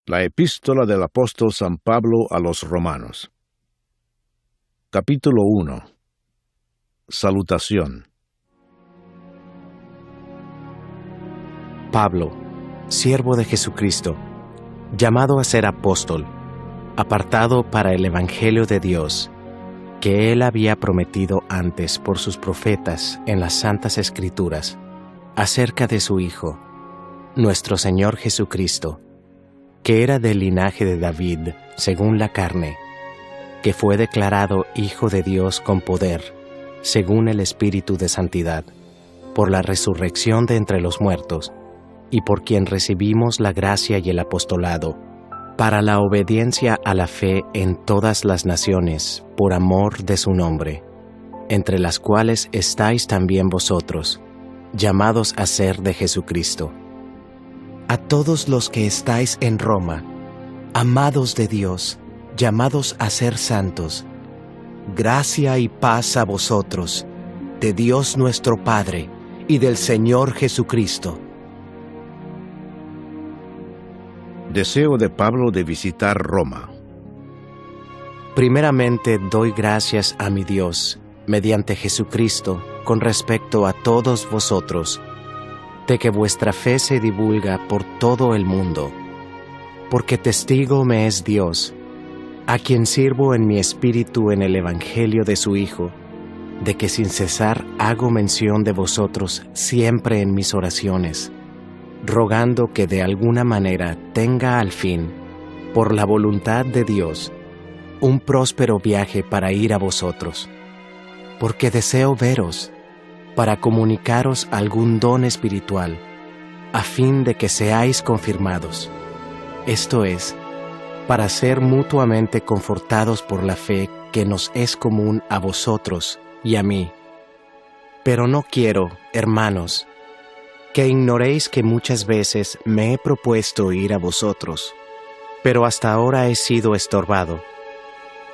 La epístola del apóstol San Pablo a los Romanos. Capítulo 1. Salutación. Pablo, siervo de Jesucristo, llamado a ser apóstol, apartado para el Evangelio de Dios, que Él había prometido antes por sus profetas en las Santas Escrituras, acerca de su Hijo, nuestro Señor Jesucristo, que era del linaje de David, según la carne, que fue declarado Hijo de Dios con poder, según el Espíritu de Santidad, por la resurrección de entre los muertos, y por quien recibimos la gracia y el apostolado, para la obediencia a la fe en todas las naciones, por amor de su nombre, entre las cuales estáis también vosotros, llamados a ser de Jesucristo. A todos los que estáis en Roma, amados de Dios, llamados a ser santos, gracia y paz a vosotros, de Dios nuestro Padre y del Señor Jesucristo. Deseo de Pablo de visitar Roma. Primeramente doy gracias a mi Dios, mediante Jesucristo, con respecto a todos vosotros, de que vuestra fe se divulga por todo el mundo, porque testigo me es Dios, a quien sirvo en mi espíritu en el Evangelio de su Hijo, de que sin cesar hago mención de vosotros siempre en mis oraciones, rogando que de alguna manera tenga al fin, por la voluntad de Dios, un próspero viaje para ir a vosotros, porque deseo veros, para comunicaros algún don espiritual, a fin de que seáis confirmados, esto es, para ser mutuamente confortados por la fe que nos es común a vosotros y a mí. Pero no quiero, hermanos, que ignoréis que muchas veces me he propuesto ir a vosotros, pero hasta ahora he sido estorbado,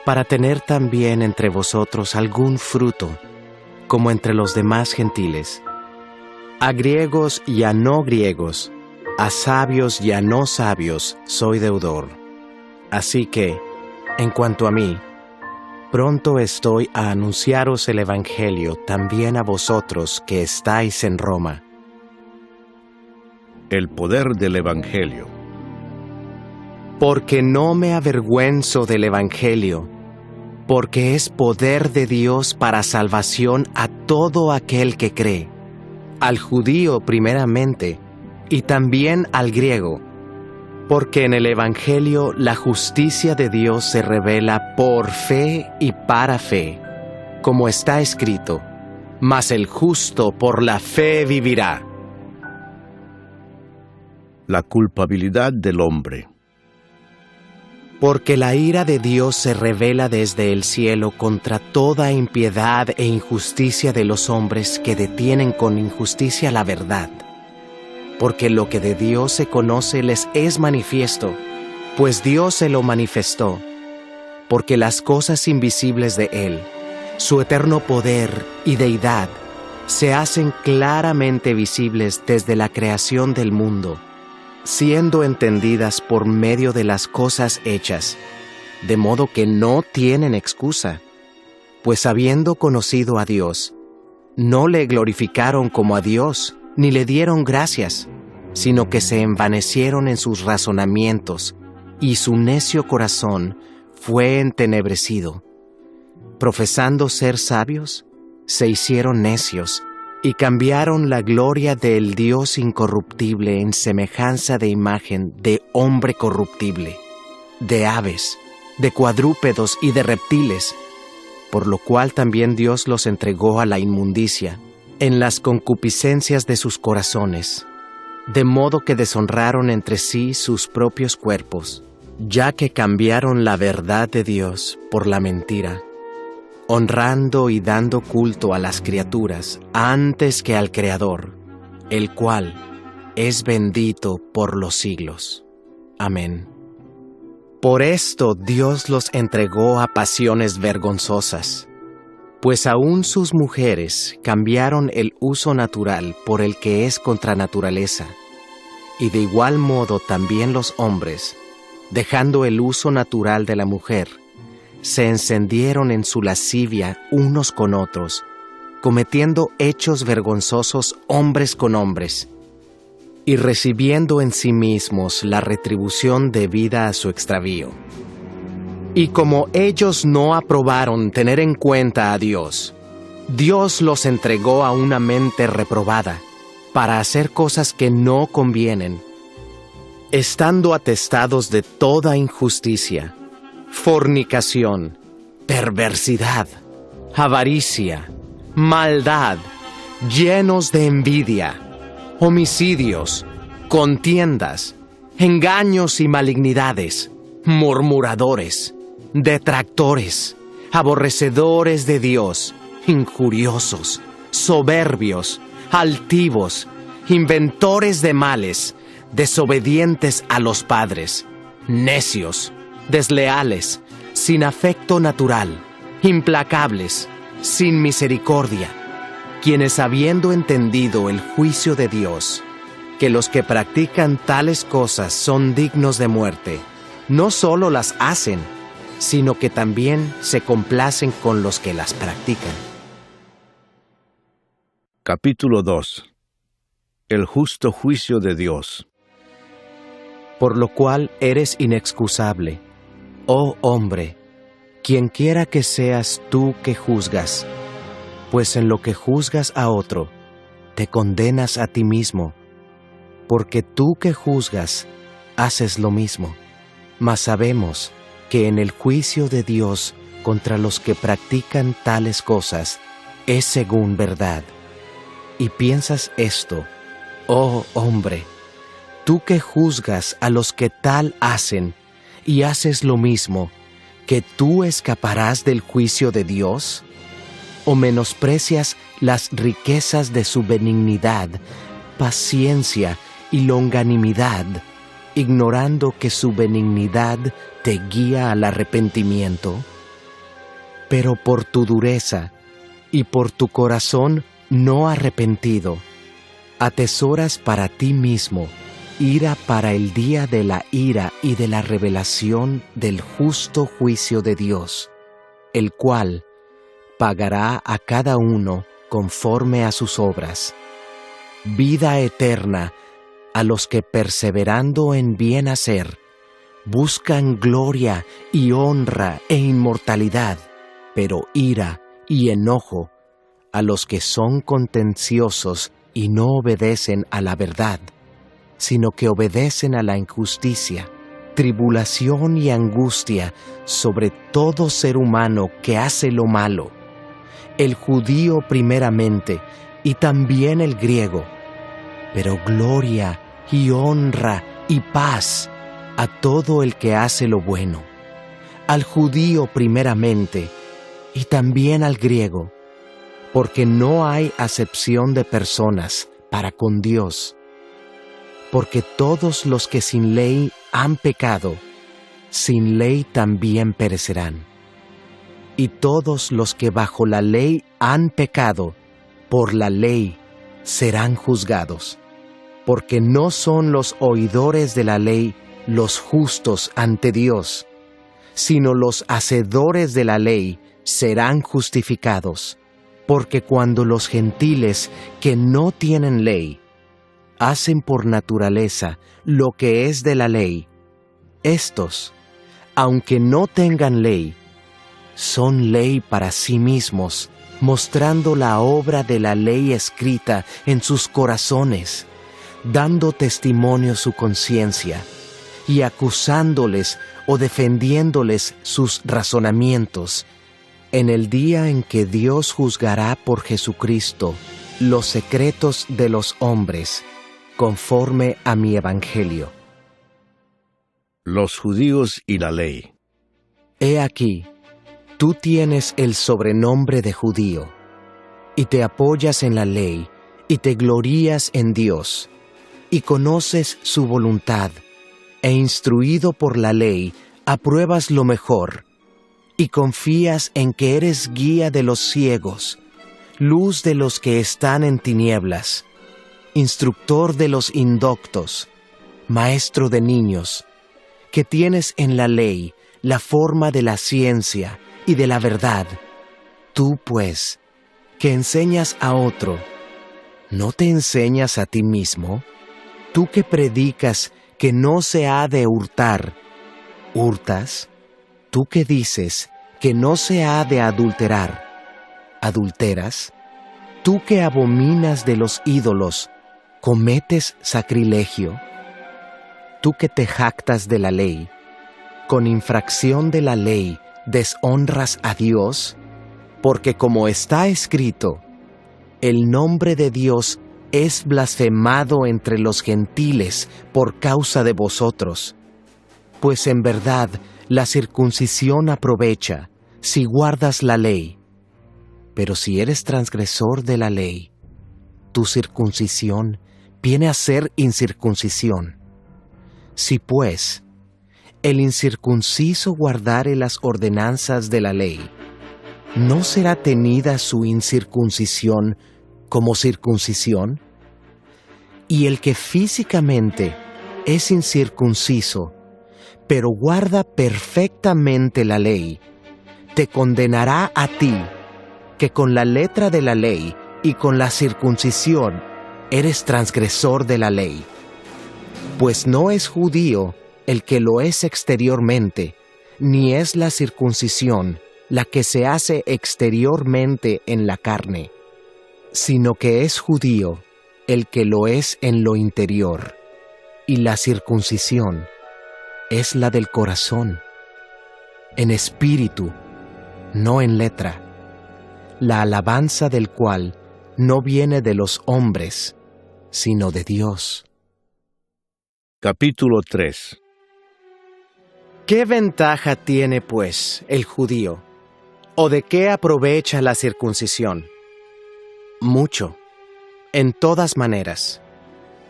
para tener también entre vosotros algún fruto, como entre los demás gentiles, a griegos y a no griegos, a sabios y a no sabios soy deudor. Así que, en cuanto a mí, pronto estoy a anunciaros el Evangelio también a vosotros que estáis en Roma. El poder del Evangelio. Porque no me avergüenzo del Evangelio, porque es poder de Dios para salvación a todo aquel que cree, al judío primeramente, y también al griego, porque en el Evangelio la justicia de Dios se revela por fe y para fe, como está escrito, mas el justo por la fe vivirá. La culpabilidad del hombre. Porque la ira de Dios se revela desde el cielo contra toda impiedad e injusticia de los hombres que detienen con injusticia la verdad. Porque lo que de Dios se conoce les es manifiesto, pues Dios se lo manifestó. Porque las cosas invisibles de Él, su eterno poder y deidad, se hacen claramente visibles desde la creación del mundo, siendo entendidas por medio de las cosas hechas, de modo que no tienen excusa, pues habiendo conocido a Dios, no le glorificaron como a Dios, ni le dieron gracias, sino que se envanecieron en sus razonamientos, y su necio corazón fue entenebrecido. Profesando ser sabios, se hicieron necios, y cambiaron la gloria del Dios incorruptible en semejanza de imagen de hombre corruptible, de aves, de cuadrúpedos y de reptiles, por lo cual también Dios los entregó a la inmundicia, en las concupiscencias de sus corazones, de modo que deshonraron entre sí sus propios cuerpos, ya que cambiaron la verdad de Dios por la mentira, honrando y dando culto a las criaturas antes que al Creador, el cual es bendito por los siglos. Amén. Por esto Dios los entregó a pasiones vergonzosas, pues aún sus mujeres cambiaron el uso natural por el que es contra naturaleza, y de igual modo también los hombres, dejando el uso natural de la mujer, se encendieron en su lascivia unos con otros, cometiendo hechos vergonzosos hombres con hombres, y recibiendo en sí mismos la retribución debida a su extravío. Y como ellos no aprobaron tener en cuenta a Dios, Dios los entregó a una mente reprobada, para hacer cosas que no convienen, estando atestados de toda injusticia, fornicación, perversidad, avaricia, maldad, llenos de envidia, homicidios, contiendas, engaños y malignidades, murmuradores, detractores, aborrecedores de Dios, injuriosos, soberbios, altivos, inventores de males, desobedientes a los padres, necios, desleales, sin afecto natural, implacables, sin misericordia, quienes habiendo entendido el juicio de Dios, que los que practican tales cosas son dignos de muerte, no solo las hacen, sino que también se complacen con los que las practican. Capítulo 2. El justo juicio de Dios. Por lo cual eres inexcusable, oh hombre, quienquiera que seas tú que juzgas, pues en lo que juzgas a otro, te condenas a ti mismo, porque tú que juzgas, haces lo mismo. Mas sabemos que en el juicio de Dios contra los que practican tales cosas es según verdad. Y piensas esto, oh hombre, tú que juzgas a los que tal hacen y haces lo mismo, ¿que tú escaparás del juicio de Dios? ¿O menosprecias las riquezas de su benignidad, paciencia y longanimidad, ignorando que su benignidad te guía al arrepentimiento? Pero por tu dureza y por tu corazón no arrepentido, atesoras para ti mismo ira para el día de la ira y de la revelación del justo juicio de Dios, el cual pagará a cada uno conforme a sus obras. Vida eterna a los que perseverando en bien hacer, buscan gloria y honra e inmortalidad, pero ira y enojo a los que son contenciosos y no obedecen a la verdad, sino que obedecen a la injusticia, tribulación y angustia sobre todo ser humano que hace lo malo, el judío primeramente y también el griego, pero gloria y honra y paz a todo el que hace lo bueno, al judío primeramente y también al griego, porque no hay acepción de personas para con Dios, porque todos los que sin ley han pecado, sin ley también perecerán. Y todos los que bajo la ley han pecado, por la ley serán juzgados, porque no son los oidores de la ley los justos ante Dios, sino los hacedores de la ley serán justificados, porque cuando los gentiles que no tienen ley hacen por naturaleza lo que es de la ley, éstos, aunque no tengan ley, son ley para sí mismos, mostrando la obra de la ley escrita en sus corazones, dando testimonio su conciencia, y acusándoles o defendiéndoles sus razonamientos, en el día en que Dios juzgará por Jesucristo los secretos de los hombres, conforme a mi evangelio. Los judíos y la ley. He aquí, tú tienes el sobrenombre de judío, y te apoyas en la ley, y te glorías en Dios, y conoces su voluntad, e instruido por la ley, apruebas lo mejor, y confías en que eres guía de los ciegos, luz de los que están en tinieblas, instructor de los indoctos, maestro de niños, que tienes en la ley la forma de la ciencia y de la verdad, tú pues, que enseñas a otro, ¿no te enseñas a ti mismo? Tú que predicas que no se ha de hurtar, ¿hurtas? Tú que dices que no se ha de adulterar, ¿adulteras? Tú que abominas de los ídolos, ¿cometes sacrilegio? Tú que te jactas de la ley, con infracción de la ley deshonras a Dios, porque como está escrito, el nombre de Dios es blasfemado entre los gentiles por causa de vosotros. Pues en verdad la circuncisión aprovecha si guardas la ley. Pero si eres transgresor de la ley, tu circuncisión viene a ser incircuncisión. Si pues el incircunciso guardare las ordenanzas de la ley, ¿no será tenida su incircuncisión como circuncisión? Y el que físicamente es incircunciso, pero guarda perfectamente la ley, te condenará a ti, que con la letra de la ley y con la circuncisión eres transgresor de la ley. Pues no es judío el que lo es exteriormente, ni es la circuncisión la que se hace exteriormente en la carne, sino que es judío el que lo es en lo interior, y la circuncisión es la del corazón, en espíritu, no en letra, la alabanza del cual no viene de los hombres, sino de Dios. Capítulo 3. ¿Qué ventaja tiene, pues, el judío? ¿O de qué aprovecha la circuncisión? Mucho, en todas maneras.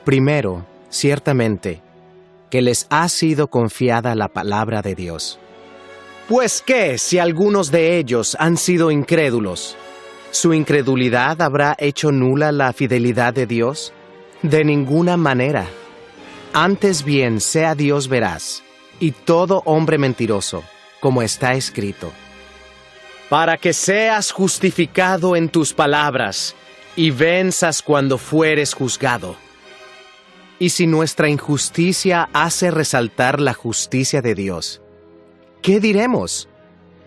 Primero, ciertamente, que les ha sido confiada la palabra de Dios. Pues qué, si algunos de ellos han sido incrédulos, ¿su incredulidad habrá hecho nula la fidelidad de Dios? De ninguna manera. Antes bien sea Dios veraz, y todo hombre mentiroso, como está escrito. Para que seas justificado en tus palabras, y venzas cuando fueres juzgado. Y si nuestra injusticia hace resaltar la justicia de Dios, ¿qué diremos?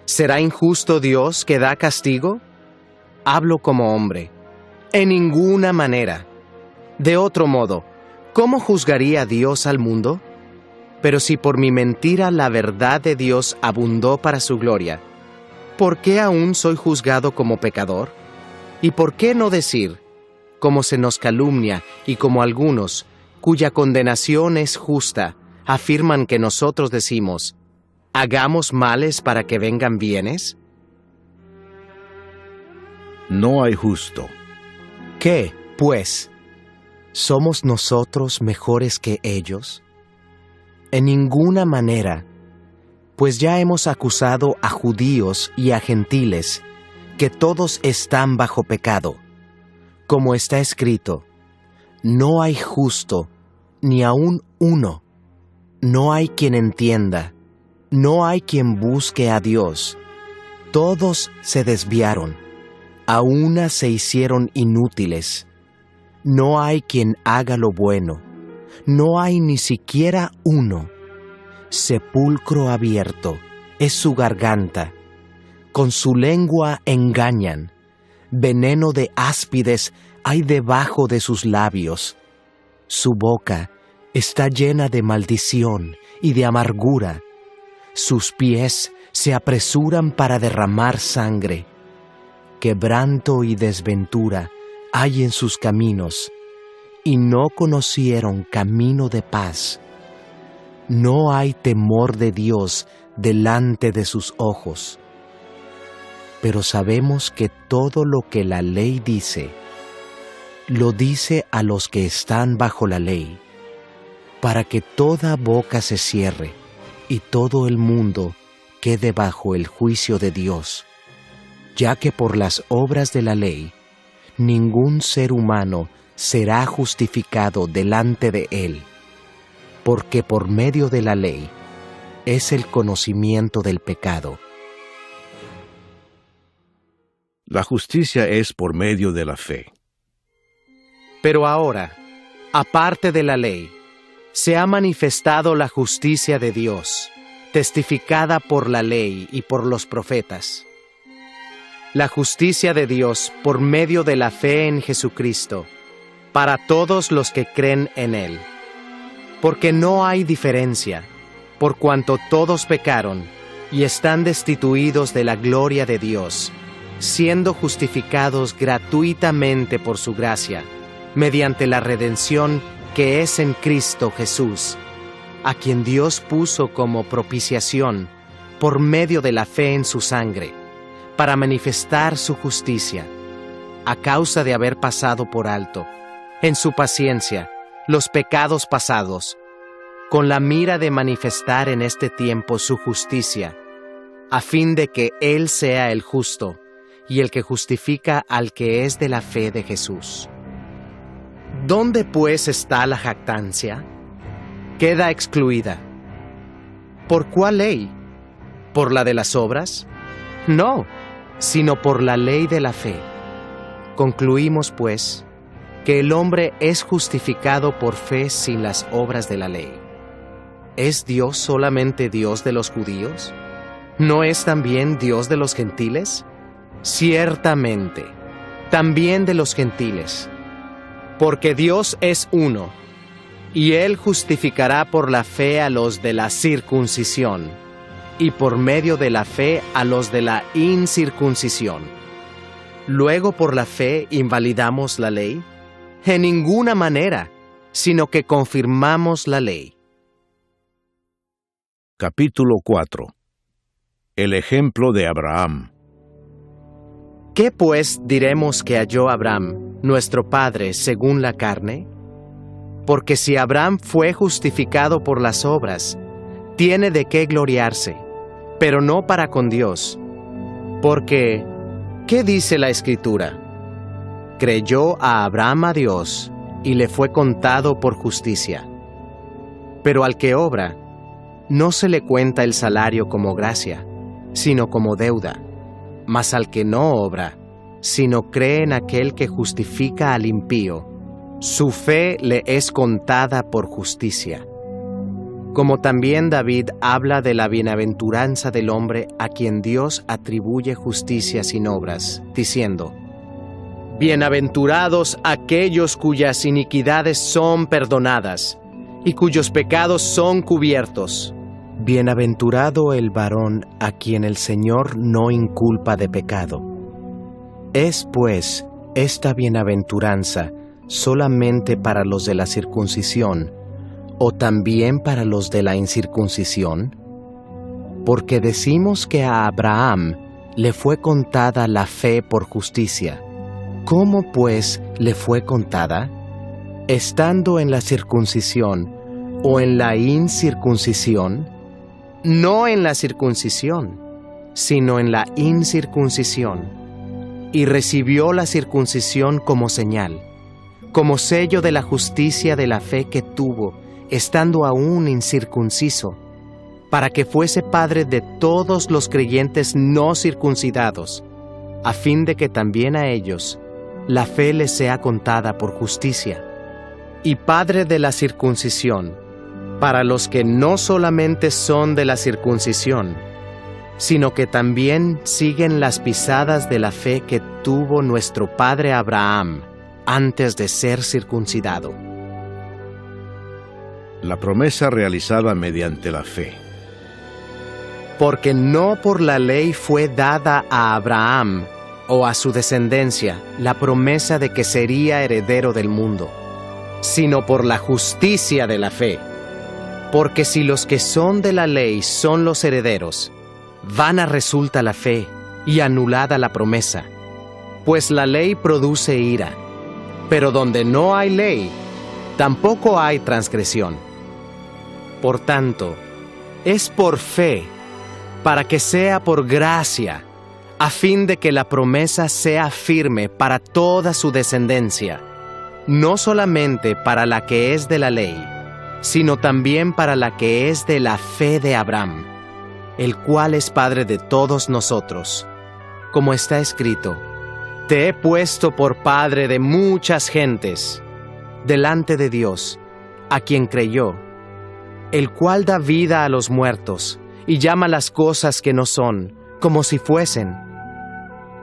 ¿Será injusto Dios que da castigo? Hablo como hombre. En ninguna manera. De otro modo, ¿cómo juzgaría Dios al mundo? Pero si por mi mentira la verdad de Dios abundó para su gloria, ¿por qué aún soy juzgado como pecador? ¿Y por qué no decir, como se nos calumnia y como algunos, cuya condenación es justa, afirman que nosotros decimos, ¿hagamos males para que vengan bienes? No hay justo. ¿Qué, pues? ¿Somos nosotros mejores que ellos? En ninguna manera, pues ya hemos acusado a judíos y a gentiles, que todos están bajo pecado. Como está escrito, no hay justo, ni aun uno. No hay quien entienda, no hay quien busque a Dios. Todos se desviaron, a una se hicieron inútiles. No hay quien haga lo bueno, no hay ni siquiera uno. Sepulcro abierto es su garganta, con su lengua engañan, veneno de áspides hay debajo de sus labios. Su boca está llena de maldición y de amargura. Sus pies se apresuran para derramar sangre. Quebranto y desventura hay en sus caminos, y no conocieron camino de paz. No hay temor de Dios delante de sus ojos. Pero sabemos que todo lo que la ley dice, lo dice a los que están bajo la ley, para que toda boca se cierre y todo el mundo quede bajo el juicio de Dios, ya que por las obras de la ley, ningún ser humano será justificado delante de él, porque por medio de la ley es el conocimiento del pecado. La justicia es por medio de la fe. Pero ahora, aparte de la ley, se ha manifestado la justicia de Dios, testificada por la ley y por los profetas. La justicia de Dios por medio de la fe en Jesucristo, para todos los que creen en Él. Porque no hay diferencia, por cuanto todos pecaron y están destituidos de la gloria de Dios, siendo justificados gratuitamente por su gracia, mediante la redención que es en Cristo Jesús, a quien Dios puso como propiciación por medio de la fe en su sangre, para manifestar su justicia, a causa de haber pasado por alto, en su paciencia, los pecados pasados, con la mira de manifestar en este tiempo su justicia, a fin de que Él sea el justo y el que justifica al que es de la fe de Jesús. ¿Dónde pues está la jactancia? Queda excluida. ¿Por cuál ley? ¿Por la de las obras? No, sino por la ley de la fe. Concluimos, pues, que el hombre es justificado por fe sin las obras de la ley. ¿Es Dios solamente Dios de los judíos? ¿No es también Dios de los gentiles? Ciertamente, también de los gentiles. Porque Dios es uno, y Él justificará por la fe a los de la circuncisión, y por medio de la fe a los de la incircuncisión. ¿Luego por la fe invalidamos la ley? En ninguna manera, sino que confirmamos la ley. Capítulo 4. El ejemplo de Abraham. ¿Qué pues diremos que halló Abraham, nuestro padre, según la carne? Porque si Abraham fue justificado por las obras, tiene de qué gloriarse, pero no para con Dios. Porque, ¿qué dice la Escritura? Creyó a Abraham a Dios, y le fue contado por justicia. Pero al que obra, no se le cuenta el salario como gracia, sino como deuda. Mas al que no obra, sino cree en aquel que justifica al impío, su fe le es contada por justicia. Como también David habla de la bienaventuranza del hombre a quien Dios atribuye justicia sin obras, diciendo: Bienaventurados aquellos cuyas iniquidades son perdonadas, y cuyos pecados son cubiertos. Bienaventurado el varón a quien el Señor no inculpa de pecado. ¿Es, pues, esta bienaventuranza solamente para los de la circuncisión, o también para los de la incircuncisión? Porque decimos que a Abraham le fue contada la fe por justicia. ¿Cómo, pues, le fue contada? ¿Estando en la circuncisión o en la incircuncisión? No en la circuncisión, sino en la incircuncisión. Y recibió la circuncisión como señal, como sello de la justicia de la fe que tuvo, estando aún incircunciso, para que fuese padre de todos los creyentes no circuncidados, a fin de que también a ellos la fe les sea contada por justicia, y padre de la circuncisión, para los que no solamente son de la circuncisión, sino que también siguen las pisadas de la fe que tuvo nuestro padre Abraham antes de ser circuncidado. La promesa realizada mediante la fe. Porque no por la ley fue dada a Abraham o a su descendencia la promesa de que sería heredero del mundo, sino por la justicia de la fe. Porque si los que son de la ley son los herederos, vana resulta la fe y anulada la promesa, pues la ley produce ira, pero donde no hay ley, tampoco hay transgresión. Por tanto, es por fe, para que sea por gracia, a fin de que la promesa sea firme para toda su descendencia, no solamente para la que es de la ley, sino también para la que es de la fe de Abraham, el cual es Padre de todos nosotros. Como está escrito: Te he puesto por padre de muchas gentes, delante de Dios, a quien creyó, el cual da vida a los muertos y llama las cosas que no son, como si fuesen.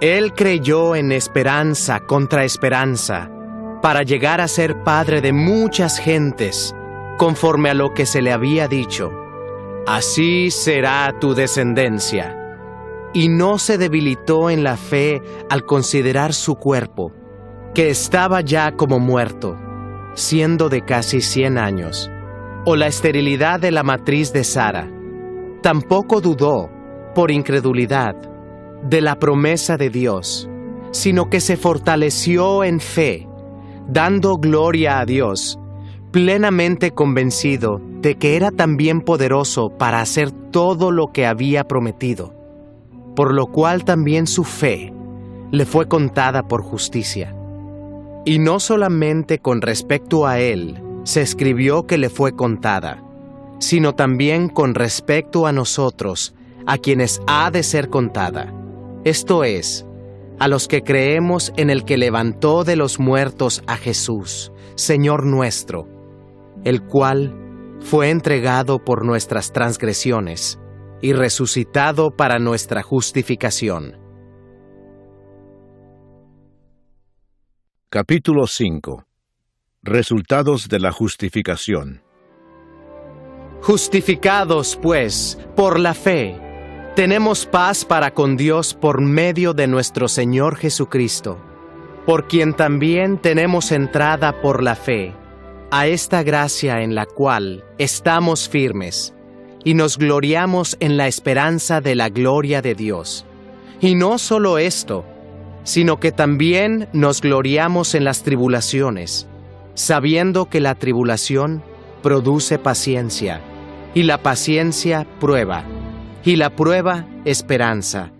Él creyó en esperanza contra esperanza, para llegar a ser padre de muchas gentes, conforme a lo que se le había dicho: Así será tu descendencia. Y no se debilitó en la fe al considerar su cuerpo, que estaba ya como muerto, siendo de casi 100 años, o la esterilidad de la matriz de Sara. Tampoco dudó, por incredulidad, de la promesa de Dios, sino que se fortaleció en fe, dando gloria a Dios, plenamente convencido de que era también poderoso para hacer todo lo que había prometido, por lo cual también su fe le fue contada por justicia. Y no solamente con respecto a él se escribió que le fue contada, sino también con respecto a nosotros, a quienes ha de ser contada, esto es, a los que creemos en el que levantó de los muertos a Jesús, Señor nuestro, el cual fue entregado por nuestras transgresiones y resucitado para nuestra justificación. Capítulo 5. Resultados de la justificación. Justificados, pues, por la fe, tenemos paz para con Dios por medio de nuestro Señor Jesucristo, por quien también tenemos entrada por la fe a esta gracia en la cual estamos firmes y nos gloriamos en la esperanza de la gloria de Dios. Y no solo esto, sino que también nos gloriamos en las tribulaciones, sabiendo que la tribulación produce paciencia, y la paciencia prueba, y la prueba esperanza,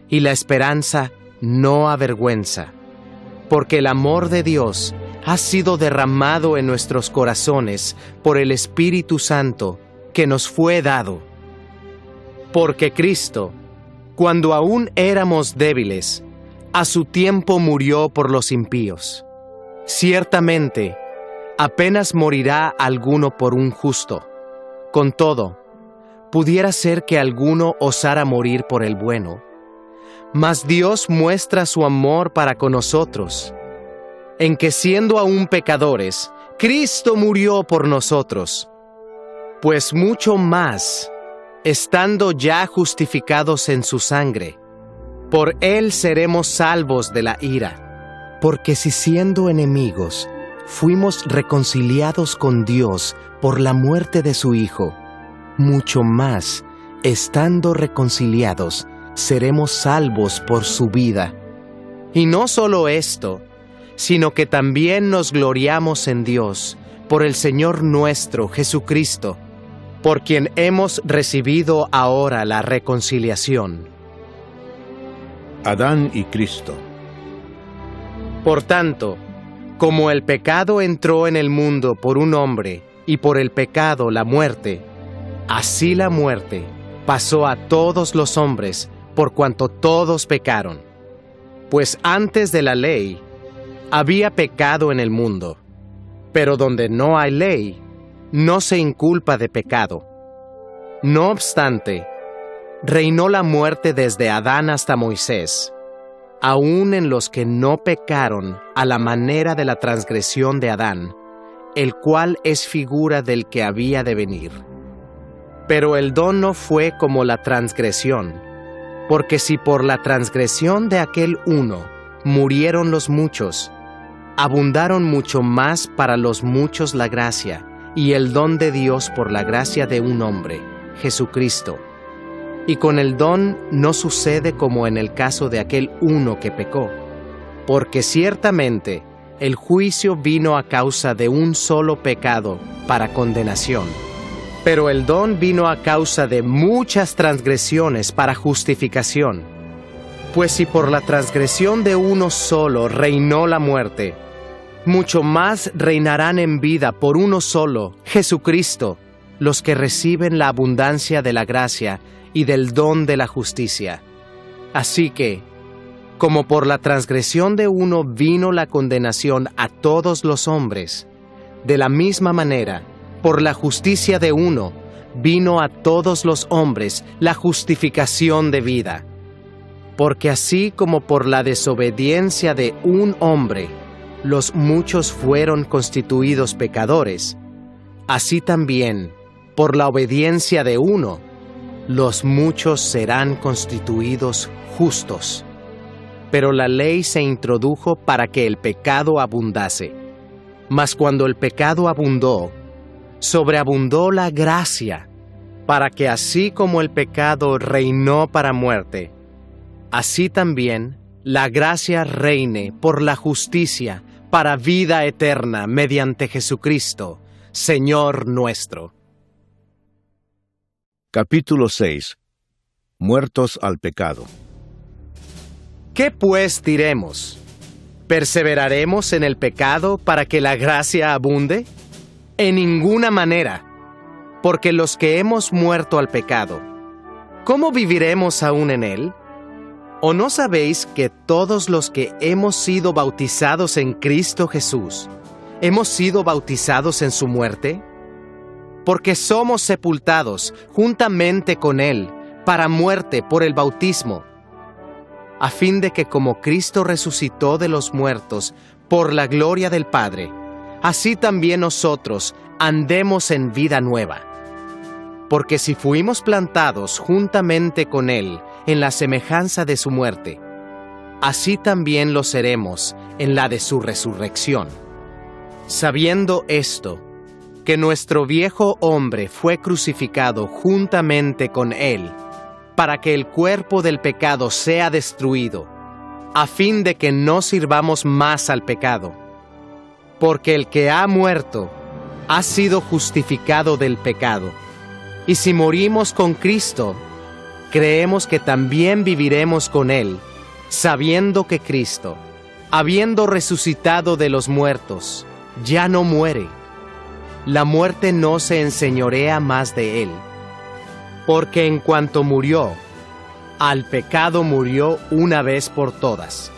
y la esperanza no avergüenza, porque el amor de Dios ha sido derramado en nuestros corazones por el Espíritu Santo que nos fue dado. Porque Cristo, cuando aún éramos débiles, a su tiempo murió por los impíos. Ciertamente, apenas morirá alguno por un justo. Con todo, pudiera ser que alguno osara morir por el bueno. Mas Dios muestra su amor para con nosotros, en que siendo aún pecadores, Cristo murió por nosotros. Pues mucho más, estando ya justificados en su sangre, por Él seremos salvos de la ira. Porque si siendo enemigos, fuimos reconciliados con Dios por la muerte de su Hijo, mucho más, estando reconciliados, seremos salvos por su vida. Y no solo esto, sino que también nos gloriamos en Dios, por el Señor nuestro Jesucristo, por quien hemos recibido ahora la reconciliación. Adán y Cristo. Por tanto, como el pecado entró en el mundo por un hombre, y por el pecado la muerte, así la muerte pasó a todos los hombres, por cuanto todos pecaron. Pues antes de la ley, había pecado en el mundo, pero donde no hay ley, no se inculpa de pecado. No obstante, reinó la muerte desde Adán hasta Moisés, aun en los que no pecaron a la manera de la transgresión de Adán, el cual es figura del que había de venir. Pero el don no fue como la transgresión, porque si por la transgresión de aquel uno murieron los muchos, abundaron mucho más para los muchos la gracia y el don de Dios por la gracia de un hombre, Jesucristo. Y con el don no sucede como en el caso de aquel uno que pecó, porque ciertamente el juicio vino a causa de un solo pecado para condenación, pero el don vino a causa de muchas transgresiones para justificación. Pues si por la transgresión de uno solo reinó la muerte, mucho más reinarán en vida por uno solo, Jesucristo, los que reciben la abundancia de la gracia y del don de la justicia. Así que, como por la transgresión de uno vino la condenación a todos los hombres, de la misma manera, por la justicia de uno, vino a todos los hombres la justificación de vida. Porque así como por la desobediencia de un hombre, los muchos fueron constituidos pecadores, así también, por la obediencia de uno, los muchos serán constituidos justos. Pero la ley se introdujo para que el pecado abundase. Mas cuando el pecado abundó, sobreabundó la gracia, para que así como el pecado reinó para muerte, así también la gracia reine por la justicia para vida eterna mediante Jesucristo, Señor nuestro. Capítulo 6. Muertos al pecado. ¿Qué pues diremos? ¿Perseveraremos en el pecado para que la gracia abunde? En ninguna manera, porque los que hemos muerto al pecado, ¿cómo viviremos aún en él? ¿O no sabéis que todos los que hemos sido bautizados en Cristo Jesús, hemos sido bautizados en su muerte? Porque somos sepultados juntamente con él para muerte por el bautismo, a fin de que como Cristo resucitó de los muertos por la gloria del Padre, así también nosotros andemos en vida nueva. Porque si fuimos plantados juntamente con él en la semejanza de su muerte, así también lo seremos en la de su resurrección. Sabiendo esto, que nuestro viejo hombre fue crucificado juntamente con él, para que el cuerpo del pecado sea destruido, a fin de que no sirvamos más al pecado. Porque el que ha muerto ha sido justificado del pecado. Y si morimos con Cristo, creemos que también viviremos con él, sabiendo que Cristo, habiendo resucitado de los muertos, ya no muere. La muerte no se enseñorea más de él. Porque en cuanto murió, al pecado murió una vez por todas.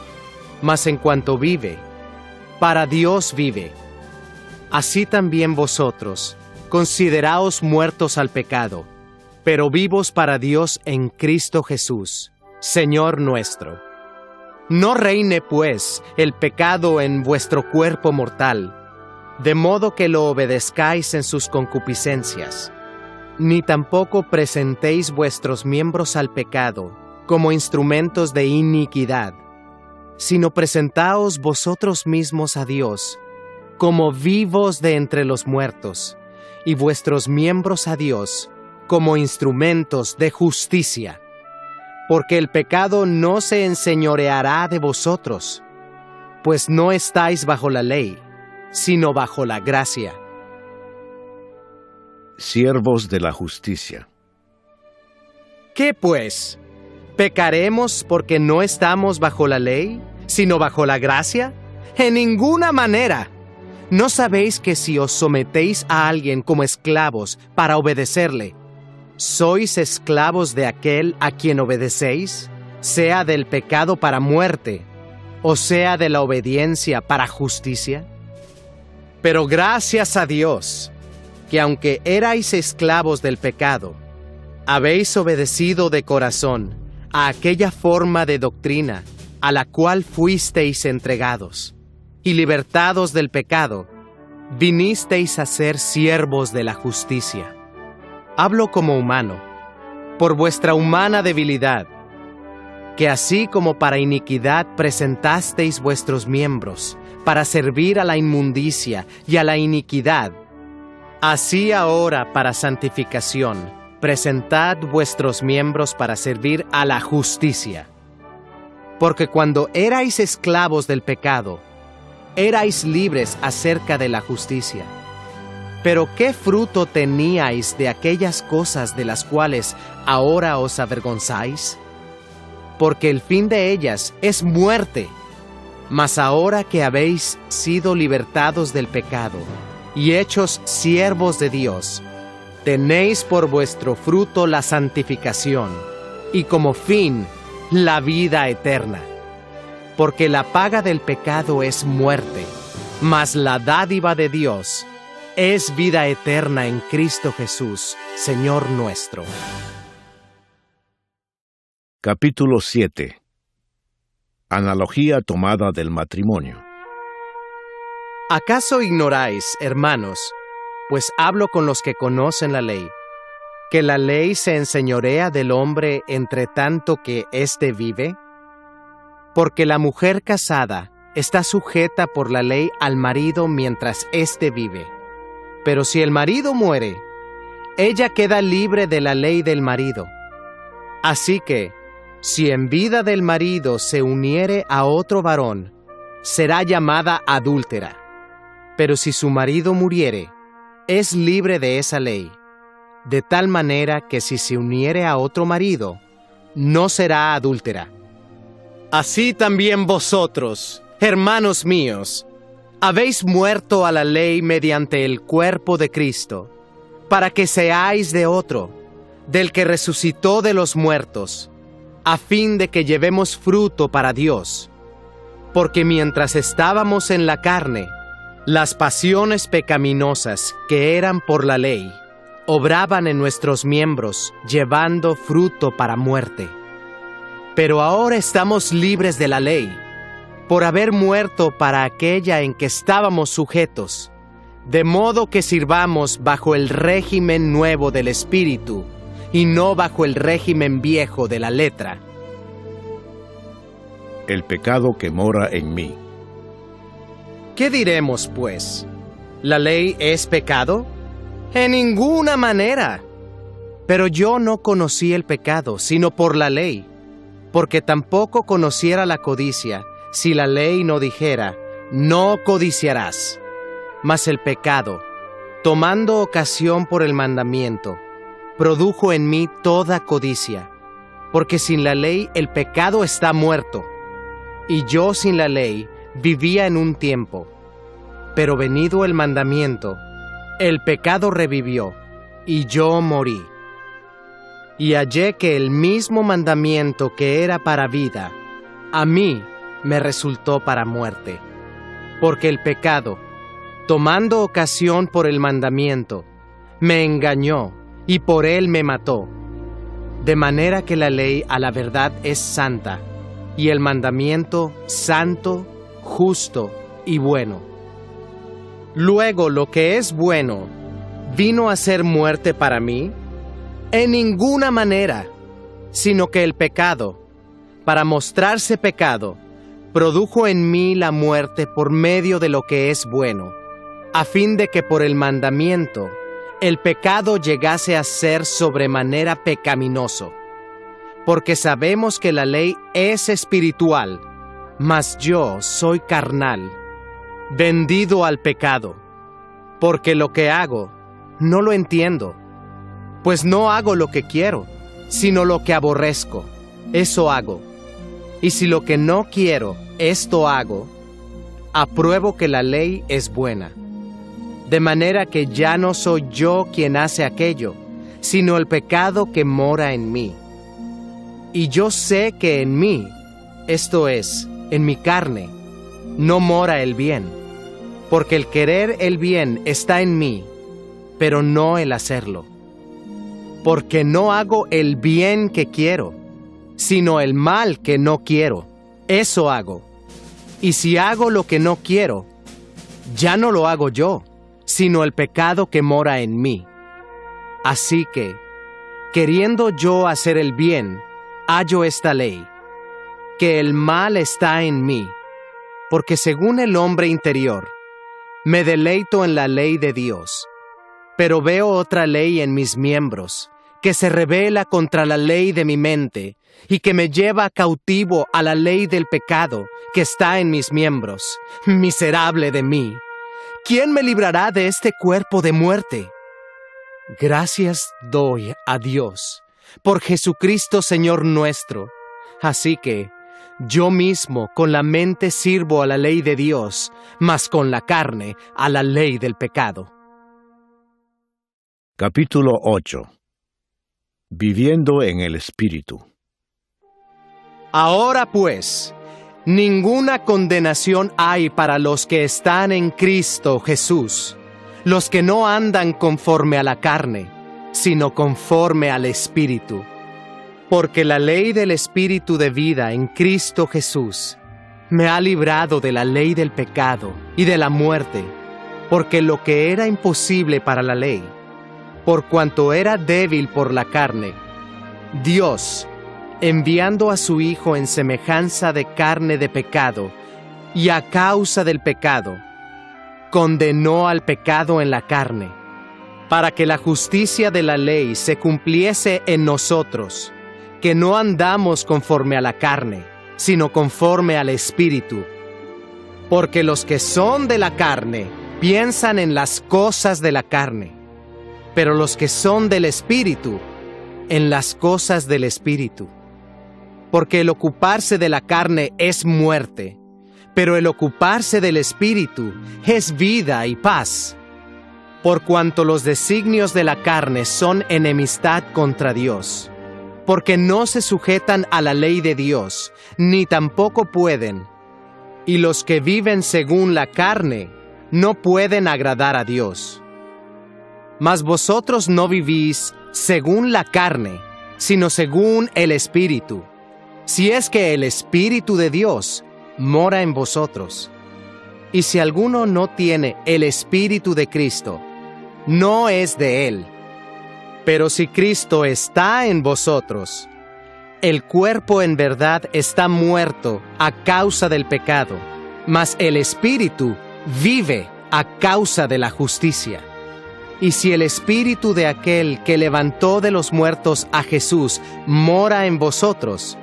Mas en cuanto vive, para Dios vive. Así también vosotros, consideraos muertos al pecado, pero vivos para Dios en Cristo Jesús, Señor nuestro. No reine, pues, el pecado en vuestro cuerpo mortal, de modo que lo obedezcáis en sus concupiscencias, ni tampoco presentéis vuestros miembros al pecado como instrumentos de iniquidad, sino presentaos vosotros mismos a Dios como vivos de entre los muertos, y vuestros miembros a Dios como instrumentos de justicia. Porque el pecado no se enseñoreará de vosotros, pues no estáis bajo la ley, sino bajo la gracia. Siervos de la justicia. ¿Qué pues? ¿Pecaremos porque no estamos bajo la ley, sino bajo la gracia? En ninguna manera. ¿No sabéis que si os sometéis a alguien como esclavos para obedecerle, sois esclavos de aquel a quien obedecéis, sea del pecado para muerte, o sea de la obediencia para justicia? Pero gracias a Dios, que aunque erais esclavos del pecado, habéis obedecido de corazón a aquella forma de doctrina a la cual fuisteis entregados, y libertados del pecado, vinisteis a ser siervos de la justicia. Hablo como humano, por vuestra humana debilidad, que así como para iniquidad presentasteis vuestros miembros para servir a la inmundicia y a la iniquidad, así ahora para santificación presentad vuestros miembros para servir a la justicia. Porque cuando erais esclavos del pecado, erais libres acerca de la justicia. Pero ¿qué fruto teníais de aquellas cosas de las cuales ahora os avergonzáis? Porque el fin de ellas es muerte. Mas ahora que habéis sido libertados del pecado y hechos siervos de Dios, tenéis por vuestro fruto la santificación y como fin la vida eterna. Porque la paga del pecado es muerte, mas la dádiva de Dios es vida eterna en Cristo Jesús, Señor nuestro. Capítulo 7. Analogía tomada del matrimonio. ¿Acaso ignoráis, hermanos, pues hablo con los que conocen la ley, que la ley se enseñorea del hombre entre tanto que éste vive? Porque la mujer casada está sujeta por la ley al marido mientras éste vive. Pero si el marido muere, ella queda libre de la ley del marido. Así que, si en vida del marido se uniere a otro varón, será llamada adúltera. Pero si su marido muriere, es libre de esa ley, de tal manera que si se uniere a otro marido, no será adúltera. Así también vosotros, hermanos míos, habéis muerto a la ley mediante el cuerpo de Cristo, para que seáis de otro, del que resucitó de los muertos, a fin de que llevemos fruto para Dios. Porque mientras estábamos en la carne, las pasiones pecaminosas que eran por la ley, obraban en nuestros miembros, llevando fruto para muerte. Pero ahora estamos libres de la ley, por haber muerto para aquella en que estábamos sujetos, de modo que sirvamos bajo el régimen nuevo del Espíritu, y no bajo el régimen viejo de la letra. El pecado que mora en mí. ¿Qué diremos, pues? ¿La ley es pecado? En ninguna manera. Pero yo no conocí el pecado, sino por la ley, porque tampoco conociera la codicia, si la ley no dijera, no codiciarás. Mas el pecado, tomando ocasión por el mandamiento, produjo en mí toda codicia, porque sin la ley el pecado está muerto, y yo sin la ley vivía en un tiempo. Pero venido el mandamiento, el pecado revivió, y yo morí. Y hallé que el mismo mandamiento que era para vida, a mí me resultó para muerte. Porque el pecado, tomando ocasión por el mandamiento, me engañó, y por él me mató. De manera que la ley a la verdad es santa, y el mandamiento santo, justo y bueno. Luego lo que es bueno, ¿vino a ser muerte para mí? En ninguna manera, sino que el pecado, para mostrarse pecado, produjo en mí la muerte por medio de lo que es bueno, a fin de que por el mandamiento el pecado llegase a ser sobremanera pecaminoso. Porque sabemos que la ley es espiritual, mas yo soy carnal, vendido al pecado. Porque lo que hago, no lo entiendo, pues no hago lo que quiero, sino lo que aborrezco, eso hago. Y si lo que no quiero, esto hago, apruebo que la ley es buena. De manera que ya no soy yo quien hace aquello, sino el pecado que mora en mí. Y yo sé que en mí, esto es, en mi carne, no mora el bien, porque el querer el bien está en mí, pero no el hacerlo. Porque no hago el bien que quiero, sino el mal que no quiero, eso hago. Y si hago lo que no quiero, ya no lo hago yo, sino el pecado que mora en mí. Así que, queriendo yo hacer el bien, hallo esta ley, que el mal está en mí, porque según el hombre interior, me deleito en la ley de Dios, pero veo otra ley en mis miembros, que se rebela contra la ley de mi mente, y que me lleva cautivo a la ley del pecado que está en mis miembros. Miserable de mí, ¿quién me librará de este cuerpo de muerte? Gracias doy a Dios por Jesucristo Señor nuestro. Así que Yo mismo con la mente sirvo a la ley de Dios, mas con la carne a la ley del pecado. Capítulo 8. Viviendo en el Espíritu. Ahora pues, ninguna condenación hay para los que están en Cristo Jesús, los que no andan conforme a la carne, sino conforme al Espíritu. Porque la ley del Espíritu de vida en Cristo Jesús me ha librado de la ley del pecado y de la muerte, porque lo que era imposible para la ley, por cuanto era débil por la carne, Dios, enviando a su Hijo en semejanza de carne de pecado, y a causa del pecado, condenó al pecado en la carne, para que la justicia de la ley se cumpliese en nosotros, que no andamos conforme a la carne, sino conforme al Espíritu. Porque los que son de la carne piensan en las cosas de la carne, pero los que son del Espíritu, en las cosas del Espíritu. Porque el ocuparse de la carne es muerte, pero el ocuparse del Espíritu es vida y paz. Por cuanto los designios de la carne son enemistad contra Dios, porque no se sujetan a la ley de Dios, ni tampoco pueden. Y los que viven según la carne no pueden agradar a Dios. Mas vosotros no vivís según la carne, sino según el Espíritu, si es que el Espíritu de Dios mora en vosotros. Y si alguno no tiene el Espíritu de Cristo, no es de él. Pero si Cristo está en vosotros, el cuerpo en verdad está muerto a causa del pecado, mas el Espíritu vive a causa de la justicia. Y si el Espíritu de aquel que levantó de los muertos a Jesús mora en vosotros,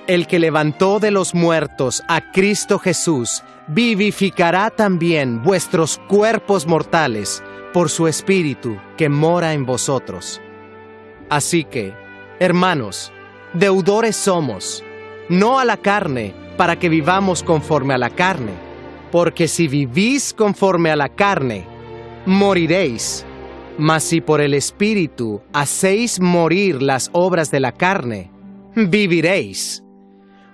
el que levantó de los muertos a Cristo Jesús vivificará también vuestros cuerpos mortales por su Espíritu que mora en vosotros. Así que, hermanos, deudores somos, no a la carne, para que vivamos conforme a la carne, porque si vivís conforme a la carne, moriréis. Mas si por el Espíritu hacéis morir las obras de la carne, viviréis.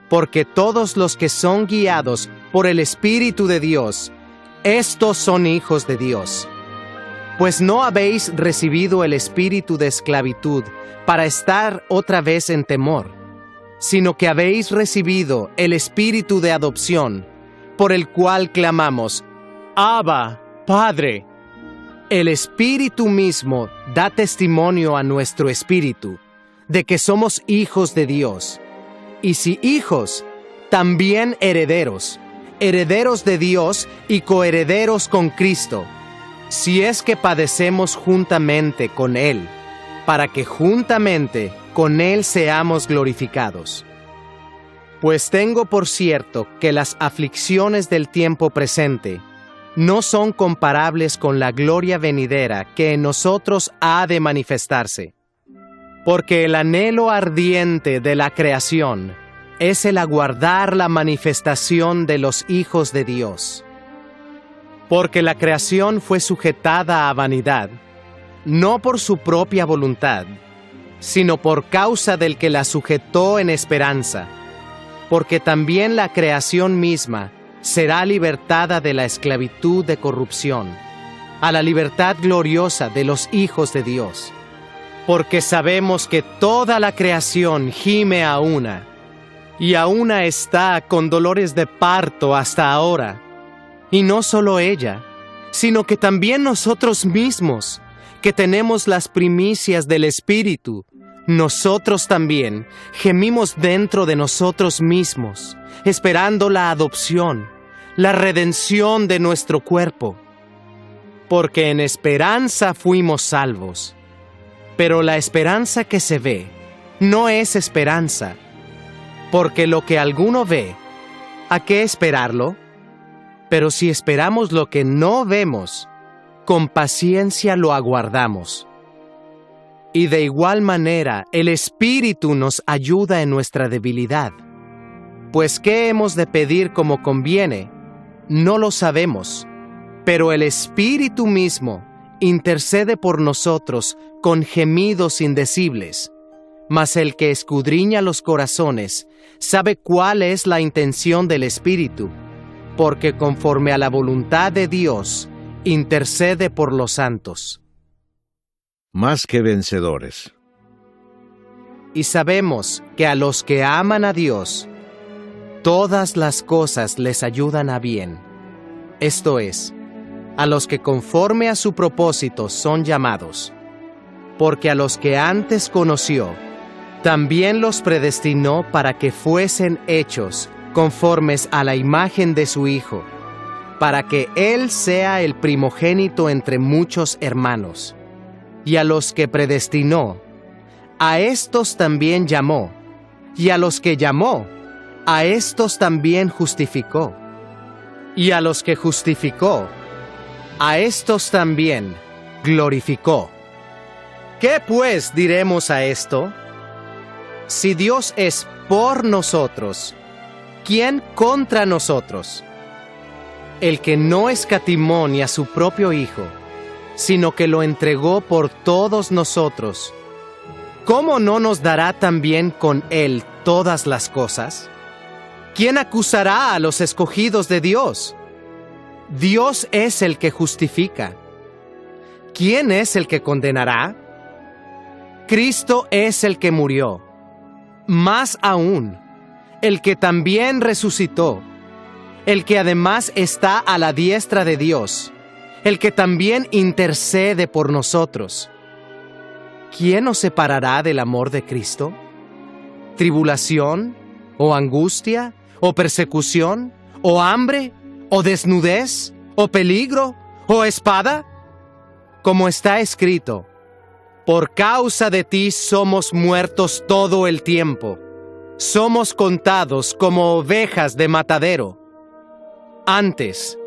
Porque todos los que son guiados por el Espíritu de Dios, estos son hijos de Dios. Pues no habéis recibido el espíritu de esclavitud para estar otra vez en temor, sino que habéis recibido el espíritu de adopción, por el cual clamamos, Abba, Padre. El Espíritu mismo da testimonio a nuestro espíritu de que somos hijos de Dios. Y si hijos, también herederos, herederos de Dios y coherederos con Cristo, si es que padecemos juntamente con Él, para que juntamente con Él seamos glorificados. Pues tengo por cierto que las aflicciones del tiempo presente no son comparables con la gloria venidera que en nosotros ha de manifestarse. Porque el anhelo ardiente de la creación es el aguardar la manifestación de los hijos de Dios. Porque la creación fue sujetada a vanidad, no por su propia voluntad, sino por causa del que la sujetó en esperanza, porque también la creación misma será libertada de la esclavitud de corrupción, a la libertad gloriosa de los hijos de Dios. Porque sabemos que toda la creación gime a una, y a una está con dolores de parto hasta ahora. Y no solo ella, sino que también nosotros mismos, que tenemos las primicias del Espíritu, nosotros también gemimos dentro de nosotros mismos, esperando la adopción, la redención de nuestro cuerpo. Porque en esperanza fuimos salvos. Pero la esperanza que se ve no es esperanza, porque lo que alguno ve, ¿a qué esperarlo? Pero si esperamos lo que no vemos, con paciencia lo aguardamos. Y de igual manera, el Espíritu nos ayuda en nuestra debilidad, Pues ¿qué hemos de pedir como conviene? No lo sabemos, pero el Espíritu mismo intercede por nosotros con gemidos indecibles. Mas el que escudriña los corazones sabe cuál es la intención del Espíritu, porque conforme a la voluntad de Dios, intercede por los santos. Más que vencedores. Y sabemos que a los que aman a Dios, todas las cosas les ayudan a bien. Esto es, a los que conforme a su propósito son llamados. Porque a los que antes conoció, también los predestinó para que fuesen hechos conformes a la imagen de su Hijo, para que Él sea el primogénito entre muchos hermanos. Y a los que predestinó, a estos también llamó, y a los que llamó, a estos también justificó, y a los que justificó, a estos también glorificó. ¿Qué pues diremos a esto? Si Dios es por nosotros, ¿quién contra nosotros? El que no escatimó ni a su propio Hijo, sino que lo entregó por todos nosotros, ¿cómo no nos dará también con Él todas las cosas? ¿Quién acusará a los escogidos de Dios? Dios es el que justifica. ¿Quién es el que condenará? Cristo es el que murió, más aún, el que también resucitó, el que además está a la diestra de Dios, el que también intercede por nosotros. ¿Quién nos separará del amor de Cristo? ¿Tribulación, o angustia, o persecución, o hambre, o desnudez, o peligro, o espada? Como está escrito, por causa de ti somos muertos todo el tiempo. Somos contados como ovejas de matadero. Antes,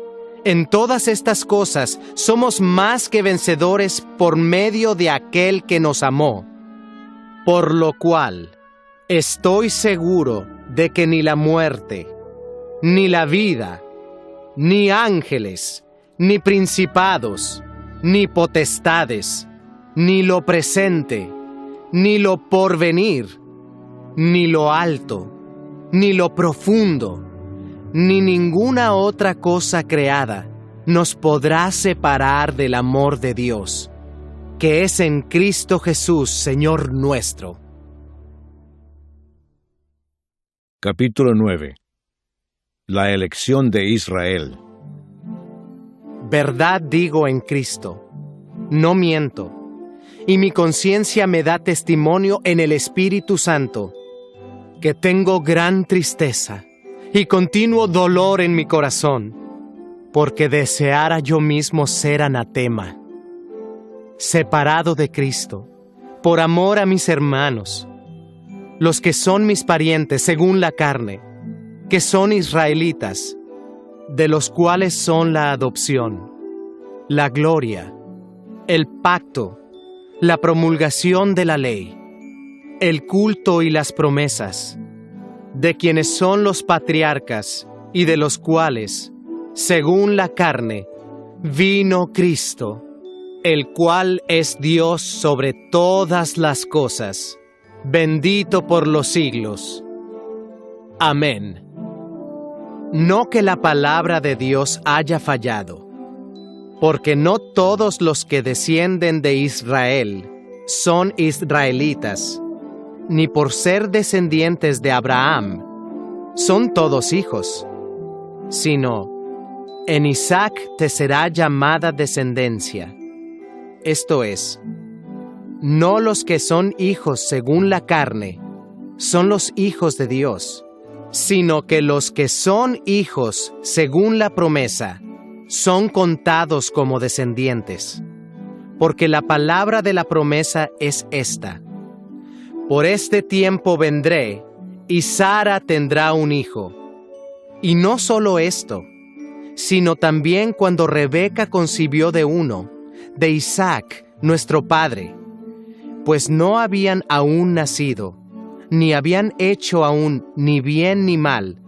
en todas estas cosas somos más que vencedores por medio de aquel que nos amó. Por lo cual, estoy seguro de que ni la muerte, ni la vida, ni ángeles, ni principados, ni potestades, ni lo presente, ni lo porvenir, ni lo alto, ni lo profundo, ni ninguna otra cosa creada nos podrá separar del amor de Dios, que es en Cristo Jesús, Señor nuestro. Capítulo 9. La elección de Israel. Verdad digo en Cristo, no miento, y mi conciencia me da testimonio en el Espíritu Santo, que tengo gran tristeza y continuo dolor en mi corazón, porque deseara yo mismo ser anatema, separado de Cristo, por amor a mis hermanos, los que son mis parientes según la carne, que son israelitas, de los cuales son la adopción, la gloria, el pacto, la promulgación de la ley, el culto y las promesas, de quienes son los patriarcas y de los cuales, según la carne, vino Cristo, el cual es Dios sobre todas las cosas, bendito por los siglos. Amén. No que la palabra de Dios haya fallado, porque no todos los que descienden de Israel son israelitas, ni por ser descendientes de Abraham son todos hijos, sino en Isaac te será llamada descendencia. Esto es, no los que son hijos según la carne son los hijos de Dios, sino que los que son hijos según la promesa son contados como descendientes. Porque la palabra de la promesa es esta: por este tiempo vendré, y Sara tendrá un hijo. Y no solo esto, sino también cuando Rebeca concibió de uno, de Isaac, nuestro padre, pues no habían aún nacido, ni habían hecho aún ni bien ni mal,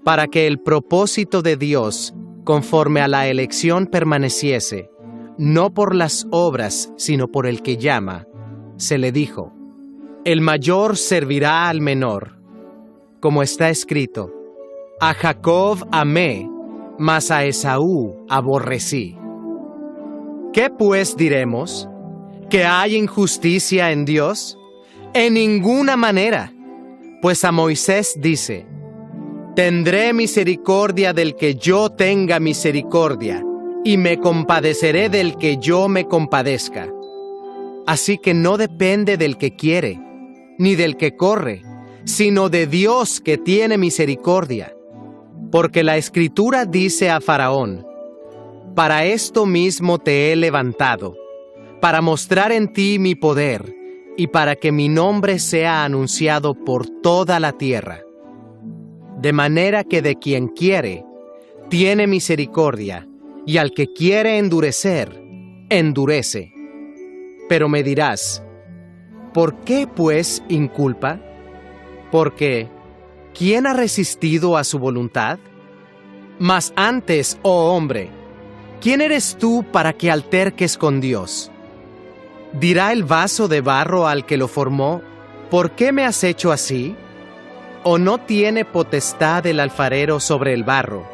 para que el propósito de Dios, conforme a la elección, permaneciese, no por las obras, sino por el que llama, se le dijo: el mayor servirá al menor. Como está escrito: a Jacob amé, mas a Esaú aborrecí. ¿Qué pues diremos? ¿Que hay injusticia en Dios? En ninguna manera, pues a Moisés dice: tendré misericordia del que yo tenga misericordia, y me compadeceré del que yo me compadezca. Así que no depende del que quiere, ni del que corre, sino de Dios que tiene misericordia. Porque la Escritura dice a Faraón: para esto mismo te he levantado, para mostrar en ti mi poder, y para que mi nombre sea anunciado por toda la tierra. De manera que de quien quiere, tiene misericordia, y al que quiere endurecer, endurece. Pero me dirás: ¿por qué pues inculpa? Porque ¿quién ha resistido a su voluntad? Mas antes, oh hombre, ¿quién eres tú para que alterques con Dios? ¿Dirá el vaso de barro al que lo formó: ¿por qué me has hecho así? ¿O no tiene potestad el alfarero sobre el barro,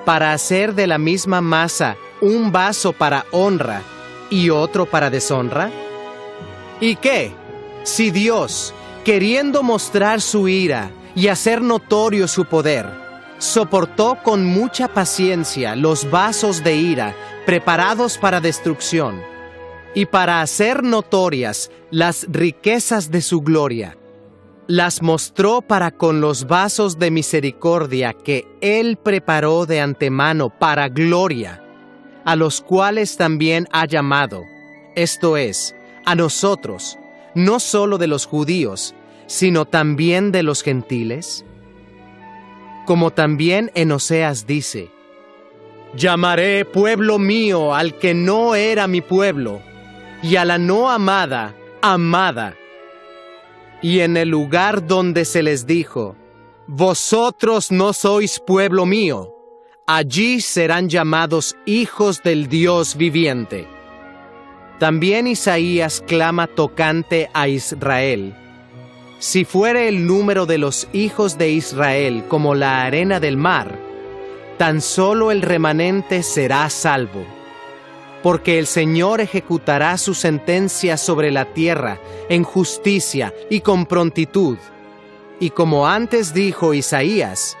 para hacer de la misma masa un vaso para honra y otro para deshonra? ¿Y qué? Si Dios, queriendo mostrar su ira y hacer notorio su poder, soportó con mucha paciencia los vasos de ira preparados para destrucción, y para hacer notorias las riquezas de su gloria, las mostró para con los vasos de misericordia que Él preparó de antemano para gloria, a los cuales también ha llamado, esto es, a nosotros, no solo de los judíos, sino también de los gentiles? Como también en Oseas dice: llamaré pueblo mío al que no era mi pueblo, y a la no amada, amada. Y en el lugar donde se les dijo: vosotros no sois pueblo mío, allí serán llamados hijos del Dios viviente. También Isaías clama tocante a Israel: si fuere el número de los hijos de Israel como la arena del mar, tan solo el remanente será salvo. Porque el Señor ejecutará su sentencia sobre la tierra en justicia y con prontitud. Y como antes dijo Isaías: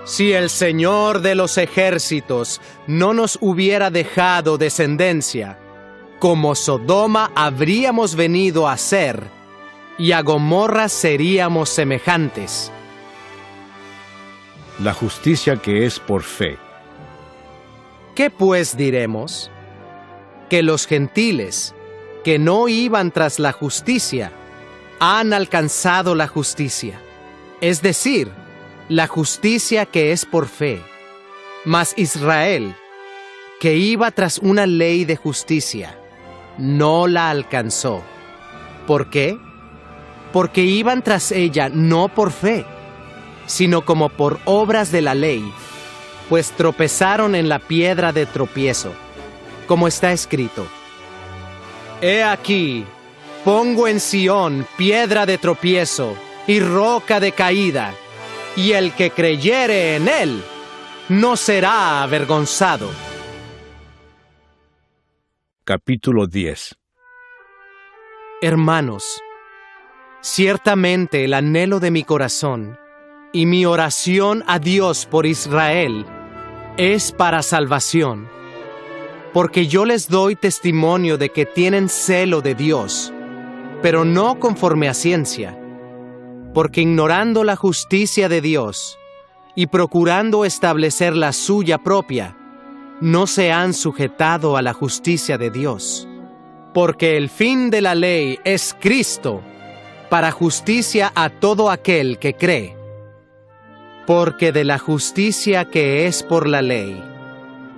si el Señor de los ejércitos no nos hubiera dejado descendencia, como Sodoma habríamos venido a ser, y a Gomorra seríamos semejantes. La justicia que es por fe. ¿Qué pues diremos? Que los gentiles, que no iban tras la justicia, han alcanzado la justicia, es decir, la justicia que es por fe. Mas Israel, que iba tras una ley de justicia, no la alcanzó. ¿Por qué? Porque iban tras ella no por fe, sino como por obras de la ley, pues tropezaron en la piedra de tropiezo. Como está escrito: he aquí, pongo en Sión piedra de tropiezo y roca de caída, y el que creyere en él no será avergonzado. Capítulo 10. Hermanos, ciertamente el anhelo de mi corazón y mi oración a Dios por Israel es para salvación. Porque yo les doy testimonio de que tienen celo de Dios, pero no conforme a ciencia, porque ignorando la justicia de Dios y procurando establecer la suya propia, no se han sujetado a la justicia de Dios. Porque el fin de la ley es Cristo, para justicia a todo aquel que cree. Porque de la justicia que es por la ley,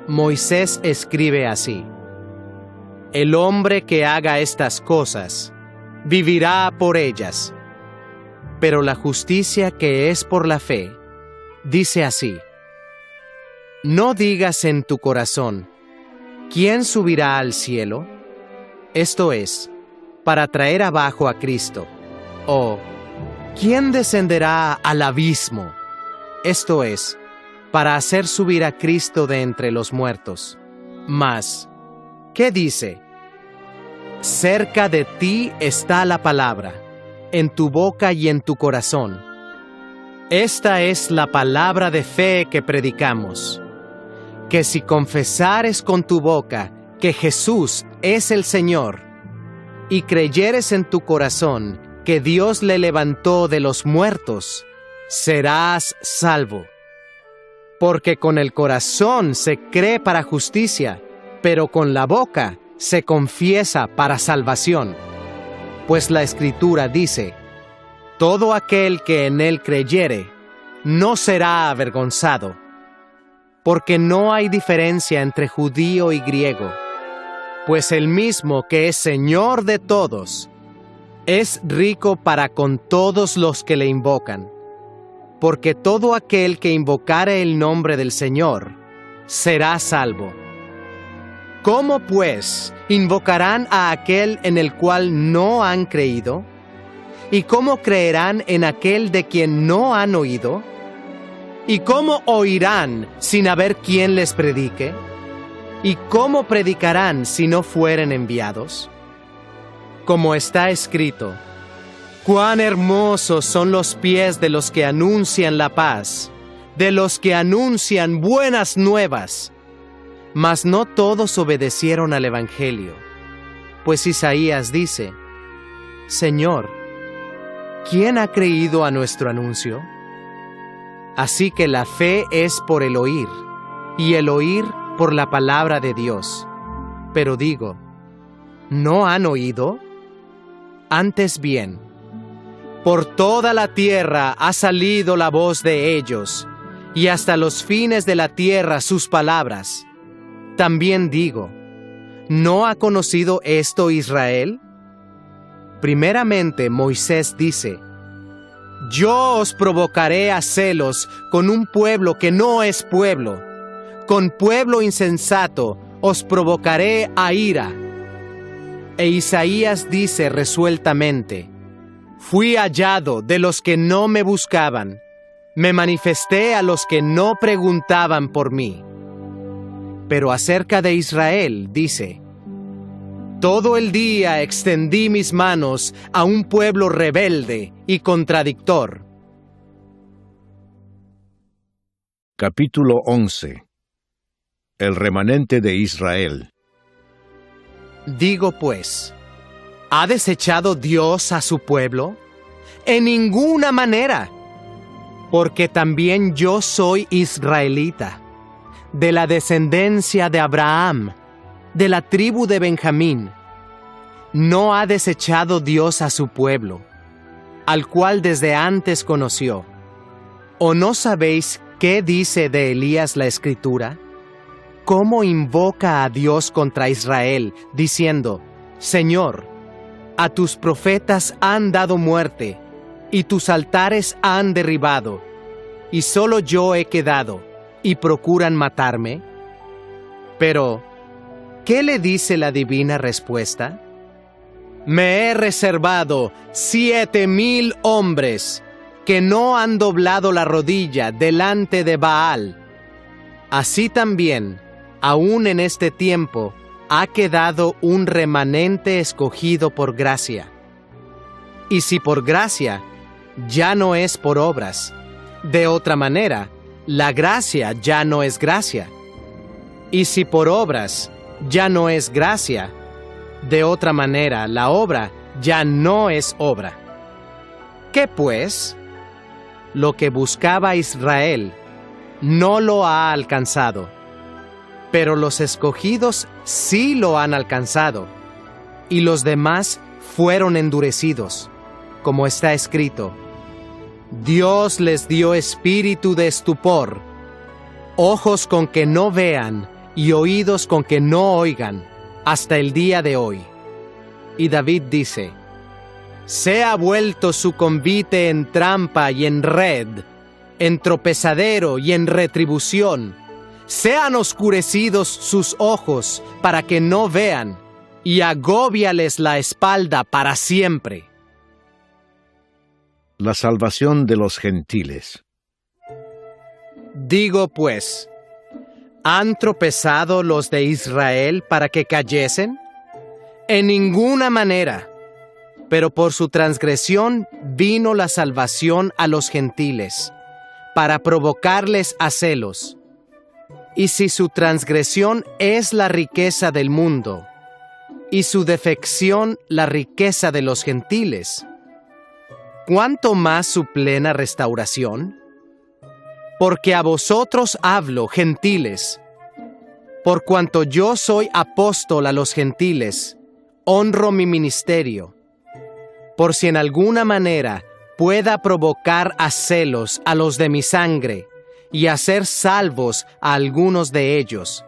Moisés escribe así: el hombre que haga estas cosas vivirá por ellas. Pero la justicia que es por la fe, dice así: no digas en tu corazón, ¿quién subirá al cielo? Esto es, para traer abajo a Cristo. O, ¿quién descenderá al abismo? Esto es, para hacer subir a Cristo de entre los muertos. Mas, ¿qué dice? Cerca de ti está la palabra, en tu boca y en tu corazón. Esta es la palabra de fe que predicamos, que si confesares con tu boca que Jesús es el Señor, y creyeres en tu corazón que Dios le levantó de los muertos, serás salvo. Porque con el corazón se cree para justicia, pero con la boca se confiesa para salvación. Pues la Escritura dice: todo aquel que en él creyere, no será avergonzado. Porque no hay diferencia entre judío y griego, pues el mismo que es Señor de todos, es rico para con todos los que le invocan. Porque todo aquel que invocare el nombre del Señor, será salvo. ¿Cómo, pues, invocarán a aquel en el cual no han creído? ¿Y cómo creerán en aquel de quien no han oído? ¿Y cómo oirán sin haber quien les predique? ¿Y cómo predicarán si no fueren enviados? Como está escrito: cuán hermosos son los pies de los que anuncian la paz, de los que anuncian buenas nuevas. Mas no todos obedecieron al Evangelio. Pues Isaías dice: Señor, ¿quién ha creído a nuestro anuncio? Así que la fe es por el oír, y el oír por la palabra de Dios. Pero digo, ¿no han oído? Antes bien, por toda la tierra ha salido la voz de ellos, y hasta los fines de la tierra sus palabras. También digo, ¿no ha conocido esto Israel? Primeramente Moisés dice: yo os provocaré a celos con un pueblo que no es pueblo, con pueblo insensato os provocaré a ira. E Isaías dice resueltamente: fui hallado de los que no me buscaban, me manifesté a los que no preguntaban por mí. Pero acerca de Israel dice: todo el día extendí mis manos a un pueblo rebelde y contradictor. Capítulo 11. El remanente de Israel. Digo pues, ¿ha desechado Dios a su pueblo? En ninguna manera, porque también yo soy israelita, de la descendencia de Abraham, de la tribu de Benjamín. No ha desechado Dios a su pueblo, al cual desde antes conoció. ¿O no sabéis qué dice de Elías la Escritura? ¿Cómo invoca a Dios contra Israel, diciendo: Señor, a tus profetas han dado muerte, y tus altares han derribado, y solo yo he quedado, y procuran matarme? Pero, ¿qué le dice la divina respuesta? Me he reservado 7,000 hombres que no han doblado la rodilla delante de Baal. Así también, aún en este tiempo, ha quedado un remanente escogido por gracia. Y si por gracia, ya no es por obras. De otra manera, la gracia ya no es gracia. Y si por obras, ya no es gracia. De otra manera, la obra ya no es obra. ¿Qué pues? Lo que buscaba Israel no lo ha alcanzado, pero los escogidos sí lo han alcanzado, y los demás fueron endurecidos, como está escrito: Dios les dio espíritu de estupor, ojos con que no vean y oídos con que no oigan, hasta el día de hoy. Y David dice: sea vuelto su convite en trampa y en red, en tropezadero y en retribución. Sean oscurecidos sus ojos para que no vean, y agóbiales la espalda para siempre. La salvación de los gentiles. Digo pues, ¿han tropezado los de Israel para que cayesen? En ninguna manera. Pero por su transgresión vino la salvación a los gentiles, para provocarles a celos. Y si su transgresión es la riqueza del mundo, y su defección la riqueza de los gentiles, ¿cuánto más su plena restauración? Porque a vosotros hablo, gentiles, por cuanto yo soy apóstol a los gentiles, honro mi ministerio, por si en alguna manera pueda provocar a celos a los de mi sangre, y hacer salvos a algunos de ellos.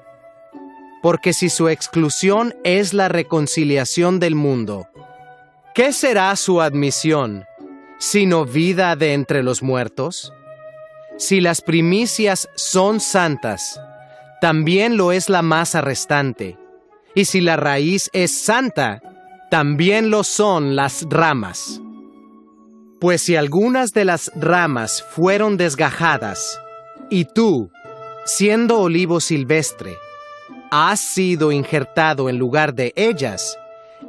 Porque si su exclusión es la reconciliación del mundo, ¿qué será su admisión, sino vida de entre los muertos? Si las primicias son santas, también lo es la masa restante, y si la raíz es santa, también lo son las ramas. Pues si algunas de las ramas fueron desgajadas, y tú, siendo olivo silvestre, has sido injertado en lugar de ellas,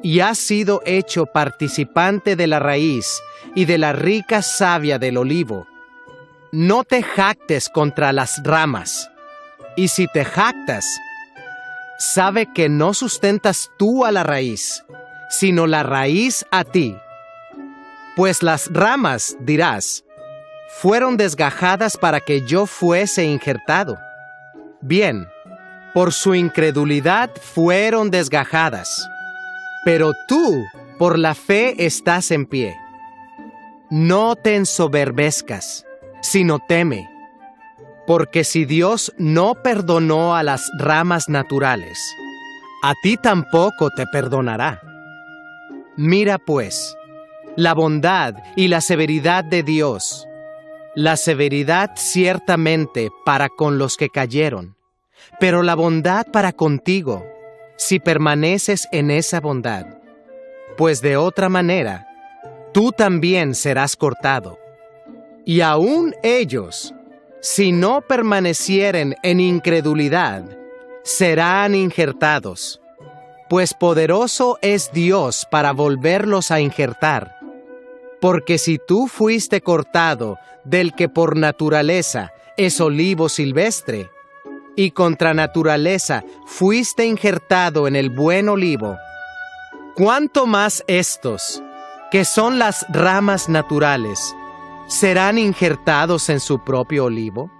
y has sido hecho participante de la raíz y de la rica savia del olivo, no te jactes contra las ramas, y si te jactas, sabe que no sustentas tú a la raíz, sino la raíz a ti. Pues las ramas, dirás, fueron desgajadas para que yo fuese injertado. Bien, por su incredulidad fueron desgajadas, pero tú, por la fe, estás en pie. No te ensoberbezcas, sino teme, porque si Dios no perdonó a las ramas naturales, a ti tampoco te perdonará. Mira pues, la bondad y la severidad de Dios, la severidad ciertamente para con los que cayeron, pero la bondad para contigo, si permaneces en esa bondad, pues de otra manera, tú también serás cortado. Y aún ellos, si no permanecieren en incredulidad, serán injertados, pues poderoso es Dios para volverlos a injertar. Porque si tú fuiste cortado del que por naturaleza es olivo silvestre, y contra naturaleza fuiste injertado en el buen olivo, ¿cuánto más estos, que son las ramas naturales, serán injertados en su propio olivo?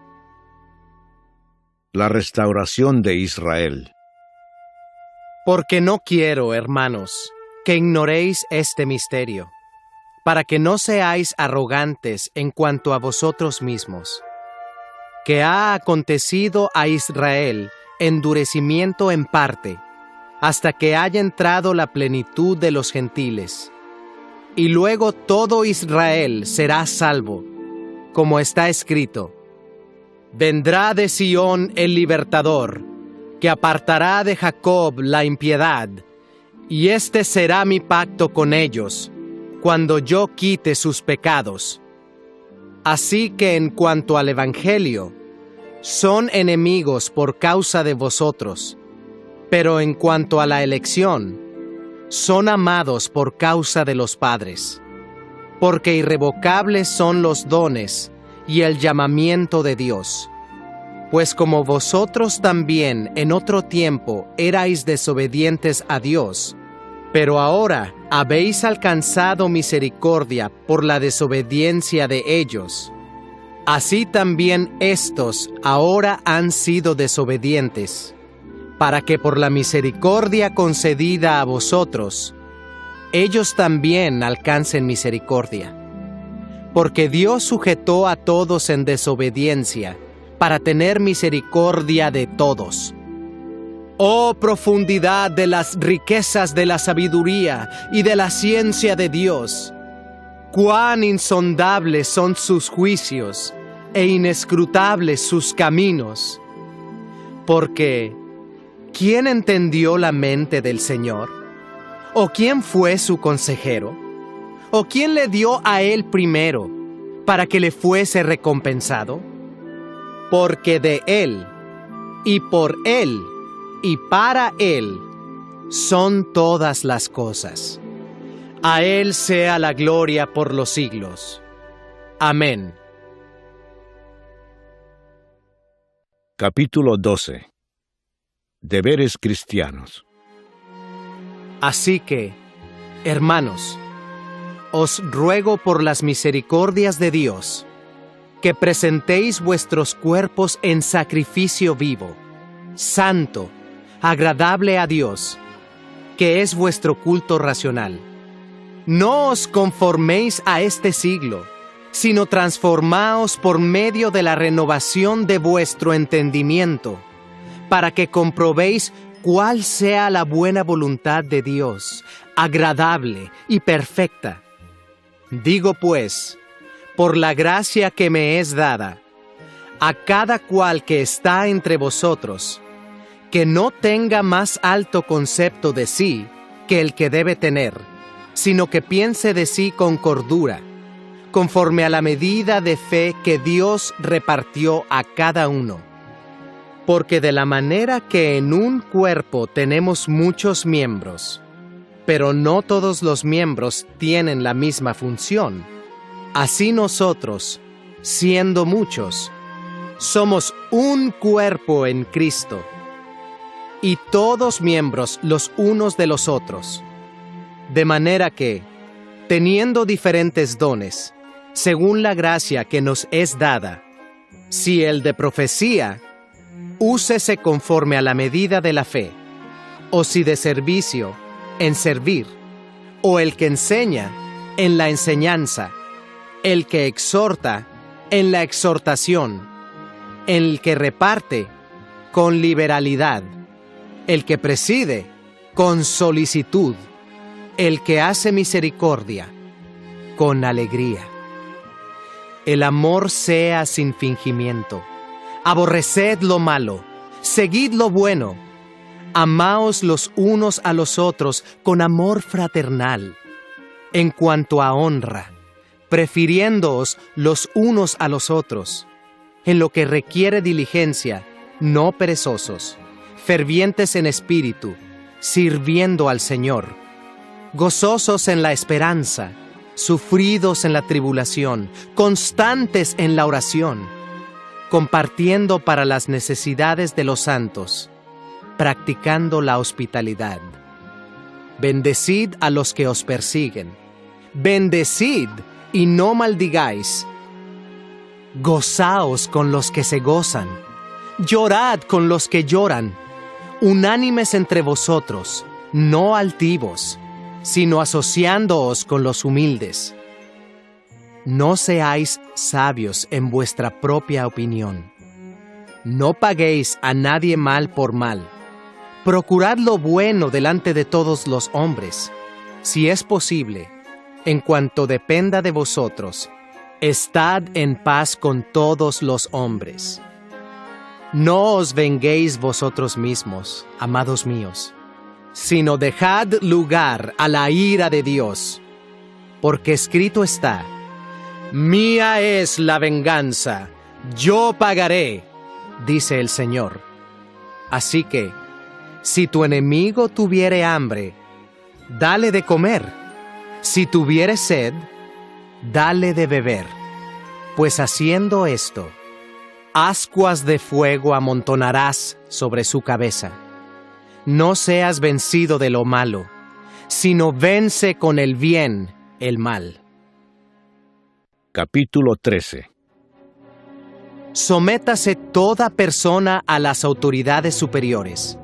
La restauración de Israel. Porque no quiero, hermanos, que ignoréis este misterio, para que no seáis arrogantes en cuanto a vosotros mismos, que ha acontecido a Israel endurecimiento en parte, hasta que haya entrado la plenitud de los gentiles. Y luego todo Israel será salvo, como está escrito: vendrá de Sión el libertador, que apartará de Jacob la impiedad, y este será mi pacto con ellos, cuando yo quite sus pecados. Así que en cuanto al Evangelio, son enemigos por causa de vosotros, pero en cuanto a la elección, son amados por causa de los padres, porque irrevocables son los dones y el llamamiento de Dios. Pues como vosotros también en otro tiempo erais desobedientes a Dios, pero ahora habéis alcanzado misericordia por la desobediencia de ellos, así también éstos ahora han sido desobedientes, para que por la misericordia concedida a vosotros, ellos también alcancen misericordia. Porque Dios sujetó a todos en desobediencia, para tener misericordia de todos. Oh profundidad de las riquezas de la sabiduría y de la ciencia de Dios, Cuán insondables son sus juicios e inescrutables sus caminos. Porque, ¿quién entendió la mente del Señor? ¿O quién fue su consejero? ¿O quién le dio a él primero para que le fuese recompensado? Porque de él, y por él, y para él, son todas las cosas. A él sea la gloria por los siglos. Amén. Capítulo 12. Deberes cristianos. Así que, hermanos, os ruego por las misericordias de Dios, que presentéis vuestros cuerpos en sacrificio vivo, santo, agradable a Dios, que es vuestro culto racional. No os conforméis a este siglo, sino transformaos por medio de la renovación de vuestro entendimiento, para que comprobéis cuál sea la buena voluntad de Dios, agradable y perfecta. Digo pues, por la gracia que me es dada, a cada cual que está entre vosotros, que no tenga más alto concepto de sí que el que debe tener, sino que piense de sí con cordura, conforme a la medida de fe que Dios repartió a cada uno. Porque de la manera que en un cuerpo tenemos muchos miembros, pero no todos los miembros tienen la misma función, así nosotros, siendo muchos, somos un cuerpo en Cristo, y todos miembros los unos de los otros. De manera que, teniendo diferentes dones, según la gracia que nos es dada, si el de profecía, úsese conforme a la medida de la fe, o si de servicio, en servir, o el que enseña, en la enseñanza, el que exhorta, en la exhortación, el que reparte, con liberalidad, el que preside, con solicitud, el que hace misericordia, con alegría. El amor sea sin fingimiento. Aborreced lo malo, seguid lo bueno. Amaos los unos a los otros con amor fraternal. En cuanto a honra, prefiriéndoos los unos a los otros. En lo que requiere diligencia, no perezosos, fervientes en espíritu, sirviendo al Señor. Gozosos en la esperanza, sufridos en la tribulación, constantes en la oración, compartiendo para las necesidades de los santos, practicando la hospitalidad. Bendecid a los que os persiguen. Bendecid y no maldigáis. Gozaos con los que se gozan. Llorad con los que lloran. Unánimes entre vosotros, no altivos, sino asociándoos con los humildes. No seáis sabios en vuestra propia opinión. No paguéis a nadie mal por mal. Procurad lo bueno delante de todos los hombres. Si es posible, en cuanto dependa de vosotros, estad en paz con todos los hombres. No os venguéis vosotros mismos, amados míos, sino dejad lugar a la ira de Dios, porque escrito está: Mía es la venganza, yo pagaré, dice el Señor. Así que, si tu enemigo tuviere hambre, dale de comer. Si tuviere sed, dale de beber. Pues haciendo esto, ascuas de fuego amontonarás sobre su cabeza. No seas vencido de lo malo, sino vence con el bien el mal. Capítulo 13. Sométase toda persona a las autoridades superiores,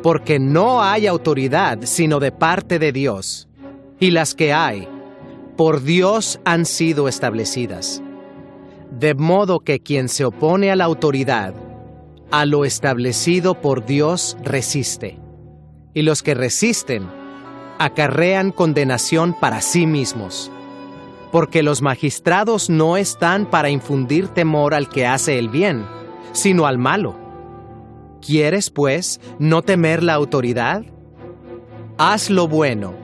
porque no hay autoridad sino de parte de Dios, y las que hay, por Dios han sido establecidas. De modo que quien se opone a la autoridad, a lo establecido por Dios resiste, y los que resisten acarrean condenación para sí mismos, porque los magistrados no están para infundir temor al que hace el bien, sino al malo. ¿Quieres, pues, no temer la autoridad? Haz lo bueno,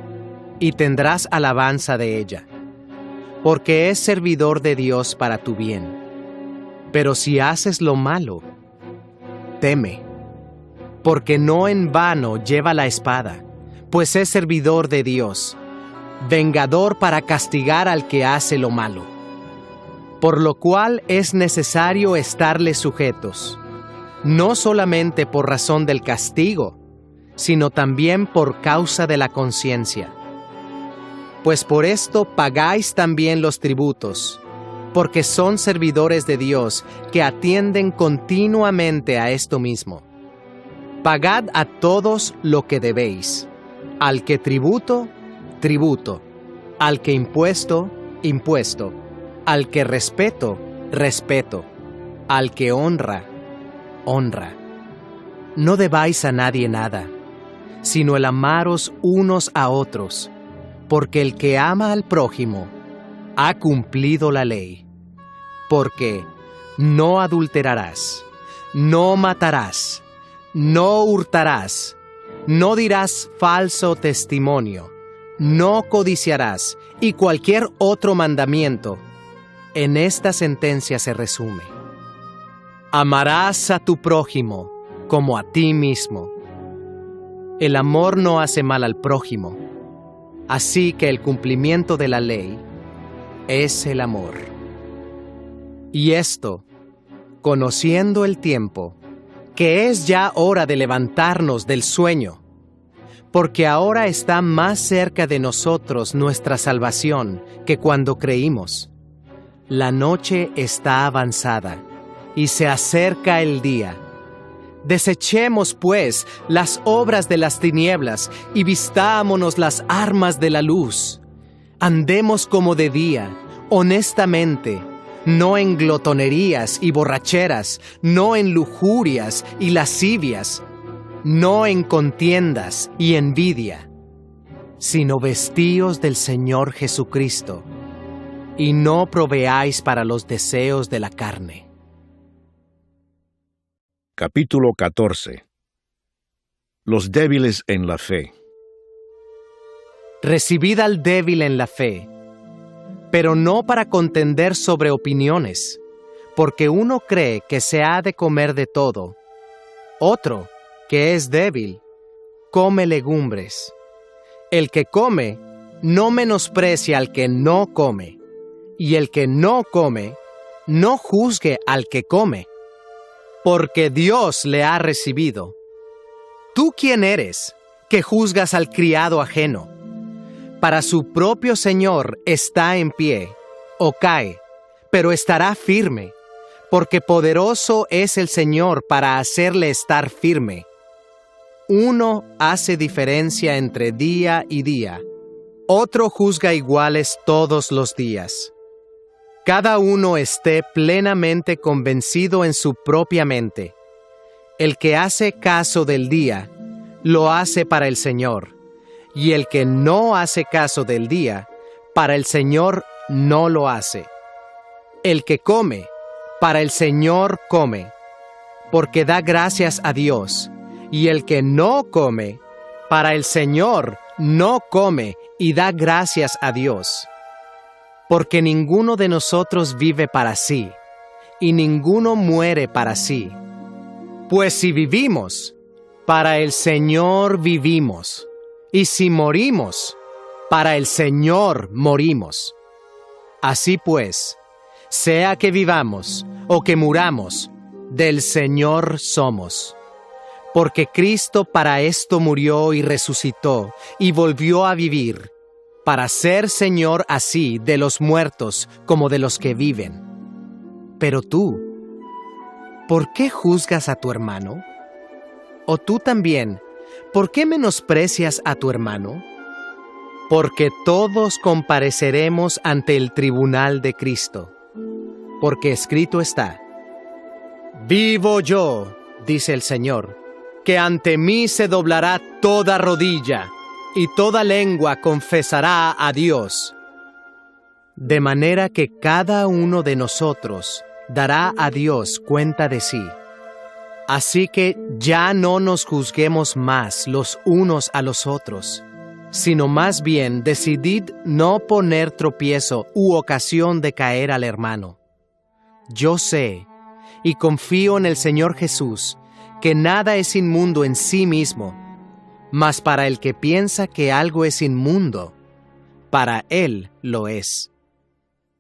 y tendrás alabanza de ella, porque es servidor de Dios para tu bien. Pero si haces lo malo, teme, porque no en vano lleva la espada, pues es servidor de Dios, vengador para castigar al que hace lo malo. Por lo cual es necesario estarle sujetos, no solamente por razón del castigo, sino también por causa de la conciencia. Pues por esto pagáis también los tributos, porque son servidores de Dios que atienden continuamente a esto mismo. Pagad a todos lo que debéis, al que tributo, tributo, al que impuesto, impuesto, al que respeto, respeto, al que honra, honra. No debáis a nadie nada, sino el amaros unos a otros, porque el que ama al prójimo ha cumplido la ley. Porque no adulterarás, no matarás, no hurtarás, no dirás falso testimonio, no codiciarás, y cualquier otro mandamiento, en esta sentencia se resume: amarás a tu prójimo como a ti mismo. El amor no hace mal al prójimo, así que el cumplimiento de la ley es el amor. Y esto, conociendo el tiempo, que es ya hora de levantarnos del sueño, porque ahora está más cerca de nosotros nuestra salvación que cuando creímos. La noche está avanzada y se acerca el día. Desechemos, pues, las obras de las tinieblas y vistámonos las armas de la luz. Andemos como de día, honestamente, no en glotonerías y borracheras, no en lujurias y lascivias, no en contiendas y envidia, sino vestíos del Señor Jesucristo, y no proveáis para los deseos de la carne. Capítulo 14. Los débiles en la fe. Recibid al débil en la fe, pero no para contender sobre opiniones, porque uno cree que se ha de comer de todo. Otro, que es débil, come legumbres. El que come, no menosprecia al que no come, y el que no come, no juzgue al que come, porque Dios le ha recibido. ¿Tú quién eres, que juzgas al criado ajeno? Para su propio Señor está en pie, o cae, pero estará firme, porque poderoso es el Señor para hacerle estar firme. Uno hace diferencia entre día y día, otro juzga iguales todos los días. Cada uno esté plenamente convencido en su propia mente. El que hace caso del día, lo hace para el Señor, y el que no hace caso del día, para el Señor no lo hace. El que come, para el Señor come, porque da gracias a Dios, y el que no come, para el Señor no come y da gracias a Dios. Porque ninguno de nosotros vive para sí, y ninguno muere para sí. Pues si vivimos, para el Señor vivimos, y si morimos, para el Señor morimos. Así pues, sea que vivamos o que muramos, del Señor somos. Porque Cristo para esto murió y resucitó, y volvió a vivir, para ser Señor así de los muertos como de los que viven. Pero tú, ¿por qué juzgas a tu hermano? ¿O tú también, por qué menosprecias a tu hermano? Porque todos compareceremos ante el tribunal de Cristo. Porque escrito está: vivo yo, dice el Señor, que ante mí se doblará toda rodilla, y toda lengua confesará a Dios. de manera que cada uno de nosotros dará a Dios cuenta de sí. Así que ya no nos juzguemos más los unos a los otros, sino más bien decidid no poner tropiezo u ocasión de caer al hermano. Yo sé y confío en el Señor Jesús, que nada es inmundo en sí mismo, mas para el que piensa que algo es inmundo, para él lo es.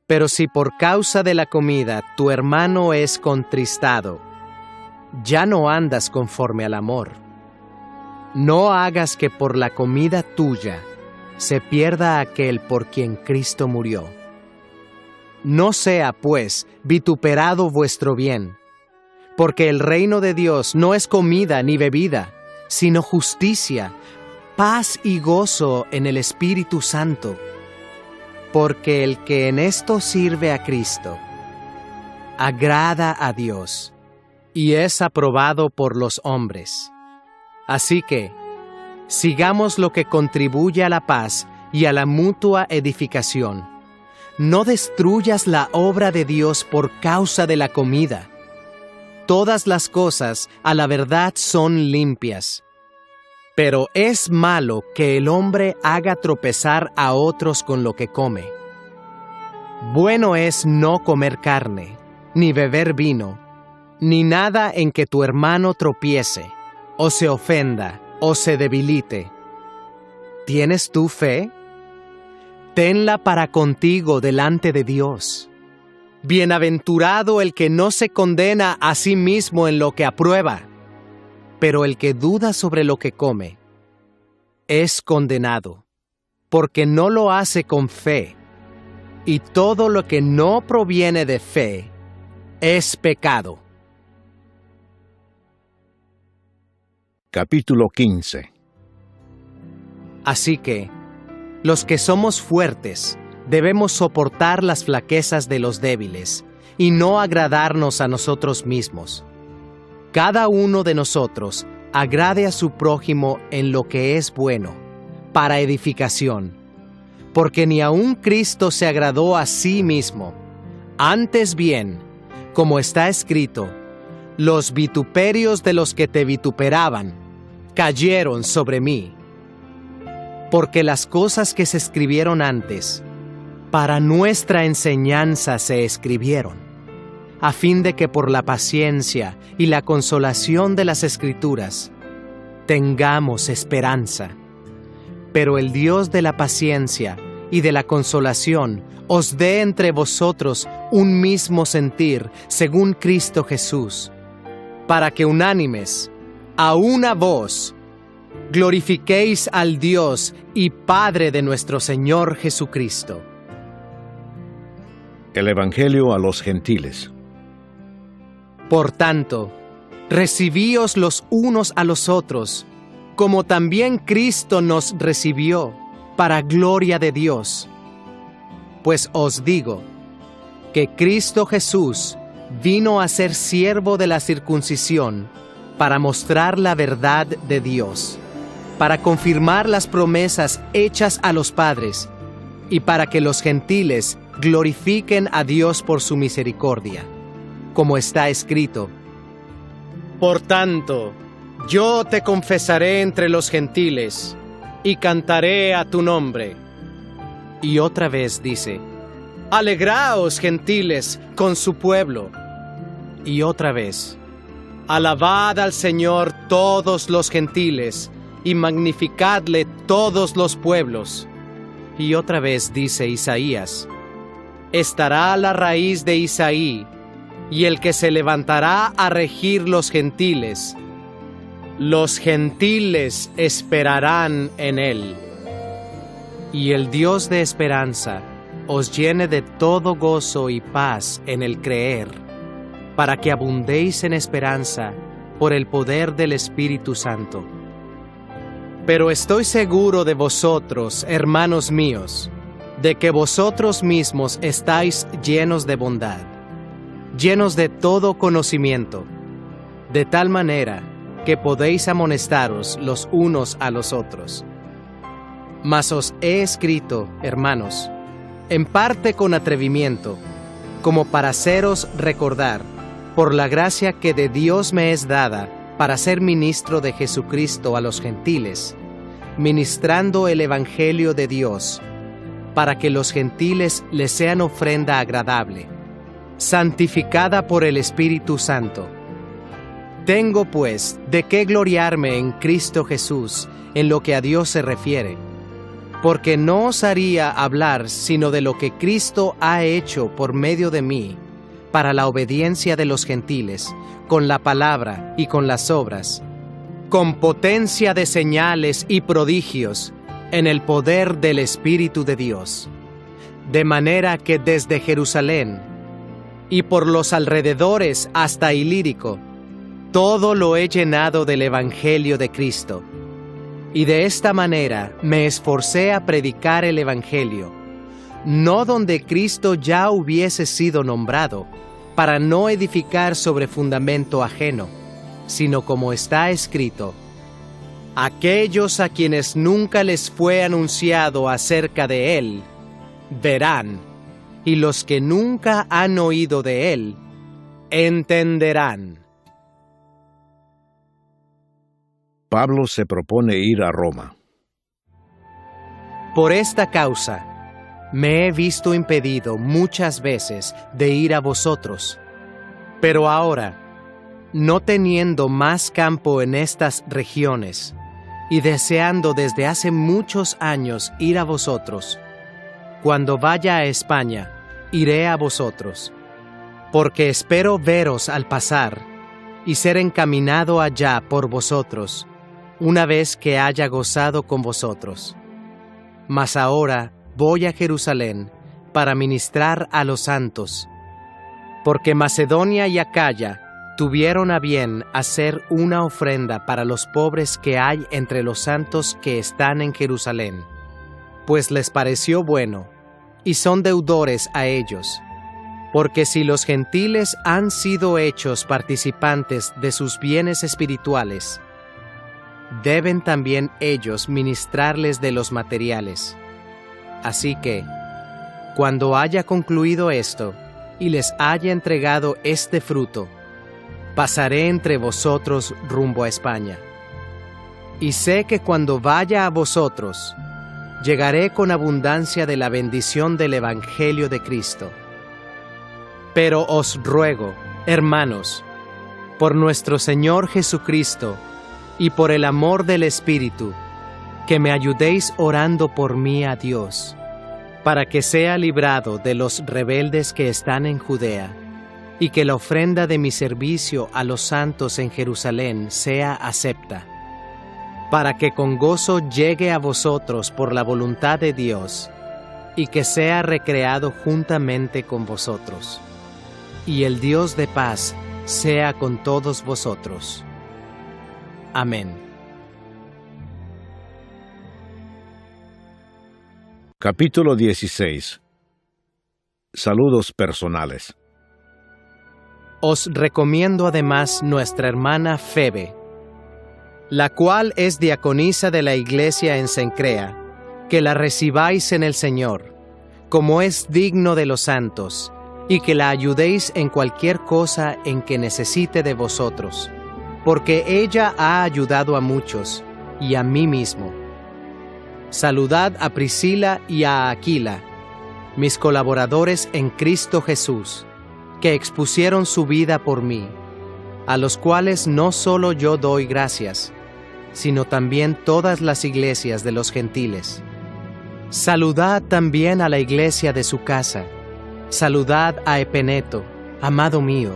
Pero si por causa de la comida tu hermano es contristado, ya no andas conforme al amor. No hagas que por la comida tuya se pierda aquel por quien Cristo murió. No sea, pues, vituperado vuestro bien, porque el reino de Dios no es comida ni bebida, sino justicia, paz y gozo en el Espíritu Santo. Porque el que en esto sirve a Cristo, agrada a Dios y es aprobado por los hombres. Así que, sigamos lo que contribuye a la paz y a la mutua edificación. No destruyas la obra de Dios por causa de la comida. Todas las cosas a la verdad son limpias. Pero es malo que el hombre haga tropezar a otros con lo que come. Bueno es no comer carne, ni beber vino, ni nada en que tu hermano tropiece, o se ofenda, o se debilite. ¿Tienes tú fe? Tenla para contigo delante de Dios. Bienaventurado el que no se condena a sí mismo en lo que aprueba, pero el que duda sobre lo que come es condenado, porque no lo hace con fe, y todo lo que no proviene de fe es pecado. Capítulo 15. Así que, los que somos fuertes debemos soportar las flaquezas de los débiles y no agradarnos a nosotros mismos. Cada uno de nosotros agrade a su prójimo en lo que es bueno, para edificación, porque ni aun Cristo se agradó a sí mismo. Antes bien, como está escrito, los vituperios de los que te vituperaban cayeron sobre mí. Porque las cosas que se escribieron antes, para nuestra enseñanza se escribieron, a fin de que por la paciencia y la consolación de las Escrituras tengamos esperanza. Pero el Dios de la paciencia y de la consolación os dé entre vosotros un mismo sentir según Cristo Jesús, para que unánimes, a una voz, glorifiquéis al Dios y Padre de nuestro Señor Jesucristo. El Evangelio a los gentiles. Por tanto, recibíos los unos a los otros, como también Cristo nos recibió, para gloria de Dios. Pues os digo, que Cristo Jesús vino a ser siervo de la circuncisión, para mostrar la verdad de Dios, para confirmar las promesas hechas a los padres, y para que los gentiles glorifiquen a Dios por su misericordia, como está escrito: Por tanto, yo te confesaré entre los gentiles, y cantaré a tu nombre. Y otra vez dice: Alegraos, gentiles, con su pueblo. Y otra vez: Alabad al Señor todos los gentiles, y magnificadle todos los pueblos. Y otra vez dice Isaías: Estará la raíz de Isaí, y el que se levantará a regir los gentiles. Los gentiles esperarán en él. Y el Dios de esperanza os llene de todo gozo y paz en el creer, para que abundéis en esperanza por el poder del Espíritu Santo. Pero estoy seguro de vosotros, hermanos míos, de que vosotros mismos estáis llenos de bondad, llenos de todo conocimiento, de tal manera que podéis amonestaros los unos a los otros. Mas os he escrito, hermanos, en parte con atrevimiento, como para haceros recordar, por la gracia que de Dios me es dada, para ser ministro de Jesucristo a los gentiles, ministrando el Evangelio de Dios, para que los gentiles les sean ofrenda agradable, santificada por el Espíritu Santo. Tengo, pues, de qué gloriarme en Cristo Jesús, en lo que a Dios se refiere, porque no osaría hablar sino de lo que Cristo ha hecho por medio de mí, para la obediencia de los gentiles, con la palabra y con las obras, con potencia de señales y prodigios, en el poder del Espíritu de Dios, de manera que desde Jerusalén y por los alrededores hasta Ilírico, todo lo he llenado del Evangelio de Cristo. Y de esta manera me esforcé a predicar el Evangelio, no donde Cristo ya hubiese sido nombrado, para no edificar sobre fundamento ajeno, sino como está escrito: aquellos a quienes nunca les fue anunciado acerca de Él, verán, y los que nunca han oído de Él, entenderán. Pablo se propone ir a Roma. Por esta causa, me he visto impedido muchas veces de ir a vosotros, pero ahora, no teniendo más campo en estas regiones, y deseando desde hace muchos años ir a vosotros, cuando vaya a España, iré a vosotros, porque espero veros al pasar, y ser encaminado allá por vosotros, una vez que haya gozado con vosotros. Mas ahora voy a Jerusalén para ministrar a los santos, porque Macedonia y Acaya tuvieron a bien hacer una ofrenda para los pobres que hay entre los santos que están en Jerusalén, pues les pareció bueno, y son deudores a ellos, porque si los gentiles han sido hechos participantes de sus bienes espirituales, deben también ellos ministrarles de los materiales. Así que, cuando haya concluido esto, y les haya entregado este fruto, pasaré entre vosotros rumbo a España. Y sé que cuando vaya a vosotros, llegaré con abundancia de la bendición del Evangelio de Cristo. Pero os ruego, hermanos, por nuestro Señor Jesucristo, y por el amor del Espíritu, que me ayudéis orando por mí a Dios, para que sea librado de los rebeldes que están en Judea, y que la ofrenda de mi servicio a los santos en Jerusalén sea acepta, para que con gozo llegue a vosotros por la voluntad de Dios, y que sea recreado juntamente con vosotros. Y el Dios de paz sea con todos vosotros. Amén. Capítulo 16. Saludos personales. Os recomiendo además nuestra hermana Febe, la cual es diaconisa de la iglesia en Cencrea, que la recibáis en el Señor, como es digno de los santos, y que la ayudéis en cualquier cosa en que necesite de vosotros, porque ella ha ayudado a muchos, y a mí mismo. Saludad a Priscila y a Aquila, mis colaboradores en Cristo Jesús, que expusieron su vida por mí, a los cuales no solo yo doy gracias, sino también todas las iglesias de los gentiles. Saludad también a la iglesia de su casa. Saludad a Epeneto, amado mío,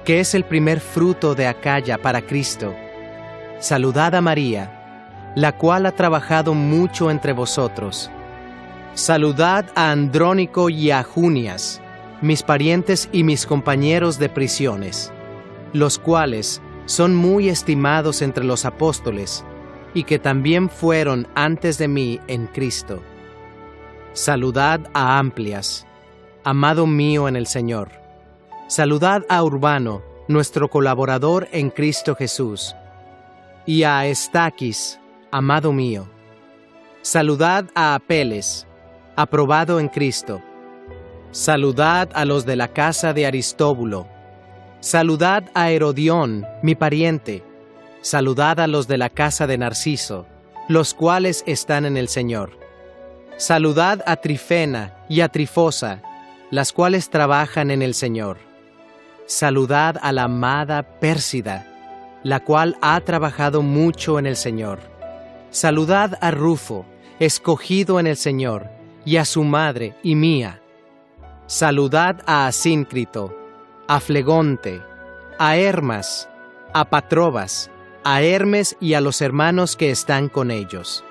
que es el primer fruto de Acaya para Cristo. Saludad a María, la cual ha trabajado mucho entre vosotros. Saludad a Andrónico y a Junias, mis parientes y mis compañeros de prisiones, los cuales son muy estimados entre los apóstoles, y que también fueron antes de mí en Cristo. Saludad a Amplias, amado mío en el Señor. Saludad a Urbano, nuestro colaborador en Cristo Jesús, y a Estaquis, amado mío. Saludad a Apeles, aprobado en Cristo. Saludad a los de la casa de Aristóbulo. Saludad a Herodión, mi pariente. Saludad a los de la casa de Narciso, los cuales están en el Señor. Saludad a Trifena y a Trifosa, las cuales trabajan en el Señor. Saludad a la amada Pérsida, la cual ha trabajado mucho en el Señor. Saludad a Rufo, escogido en el Señor, y a su madre y mía. Saludad a Asíncrito, a Flegonte, a Hermas, a Patrobas, a Hermes y a los hermanos que están con ellos.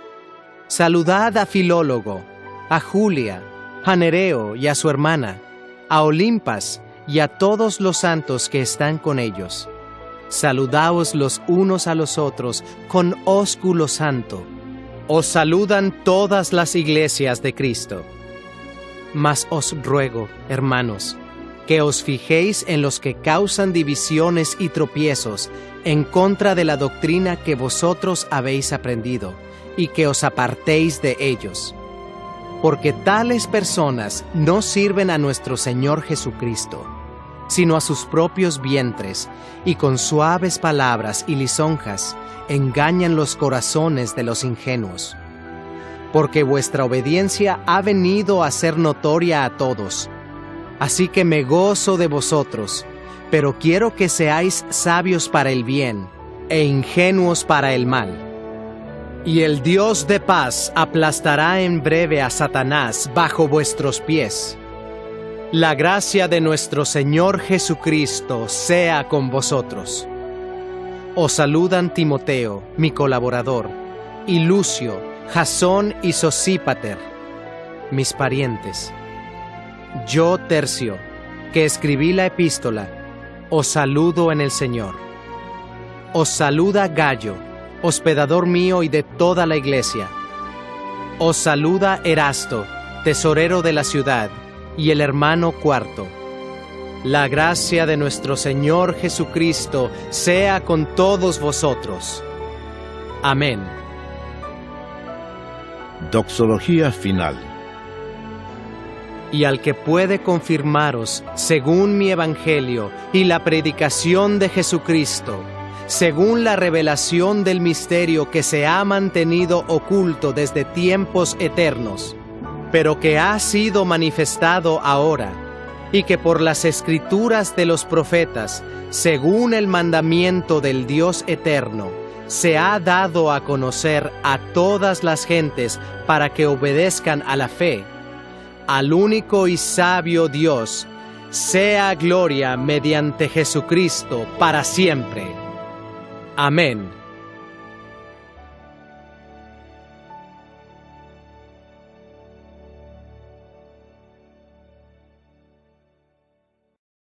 Saludad a Filólogo, a Julia, a Nereo y a su hermana, a Olimpas y a todos los santos que están con ellos. Saludaos los unos a los otros con ósculo santo. Os saludan todas las iglesias de Cristo. Mas os ruego, hermanos, que os fijéis en los que causan divisiones y tropiezos en contra de la doctrina que vosotros habéis aprendido, y que os apartéis de ellos. Porque tales personas no sirven a nuestro Señor Jesucristo, sino a sus propios vientres, y con suaves palabras y lisonjas engañan los corazones de los ingenuos. Porque vuestra obediencia ha venido a ser notoria a todos. Así que me gozo de vosotros, pero quiero que seáis sabios para el bien, e ingenuos para el mal. Y el Dios de paz aplastará en breve a Satanás bajo vuestros pies. La gracia de nuestro Señor Jesucristo sea con vosotros. Os saludan Timoteo, mi colaborador, y Lucio, Jasón y Sosípater, mis parientes. Yo, Tercio, que escribí la epístola, os saludo en el Señor. Os saluda Gayo, hospedador mío y de toda la iglesia. Os saluda Erasto, tesorero de la ciudad, y el hermano Cuarto. La gracia de nuestro Señor Jesucristo sea con todos vosotros. Amén. Doxología final. Y al que puede confirmaros, según mi evangelio y la predicación de Jesucristo, según la revelación del misterio que se ha mantenido oculto desde tiempos eternos, pero que ha sido manifestado ahora, y que por las escrituras de los profetas, según el mandamiento del Dios eterno, se ha dado a conocer a todas las gentes para que obedezcan a la fe. Al único y sabio Dios, sea gloria mediante Jesucristo para siempre. Amén.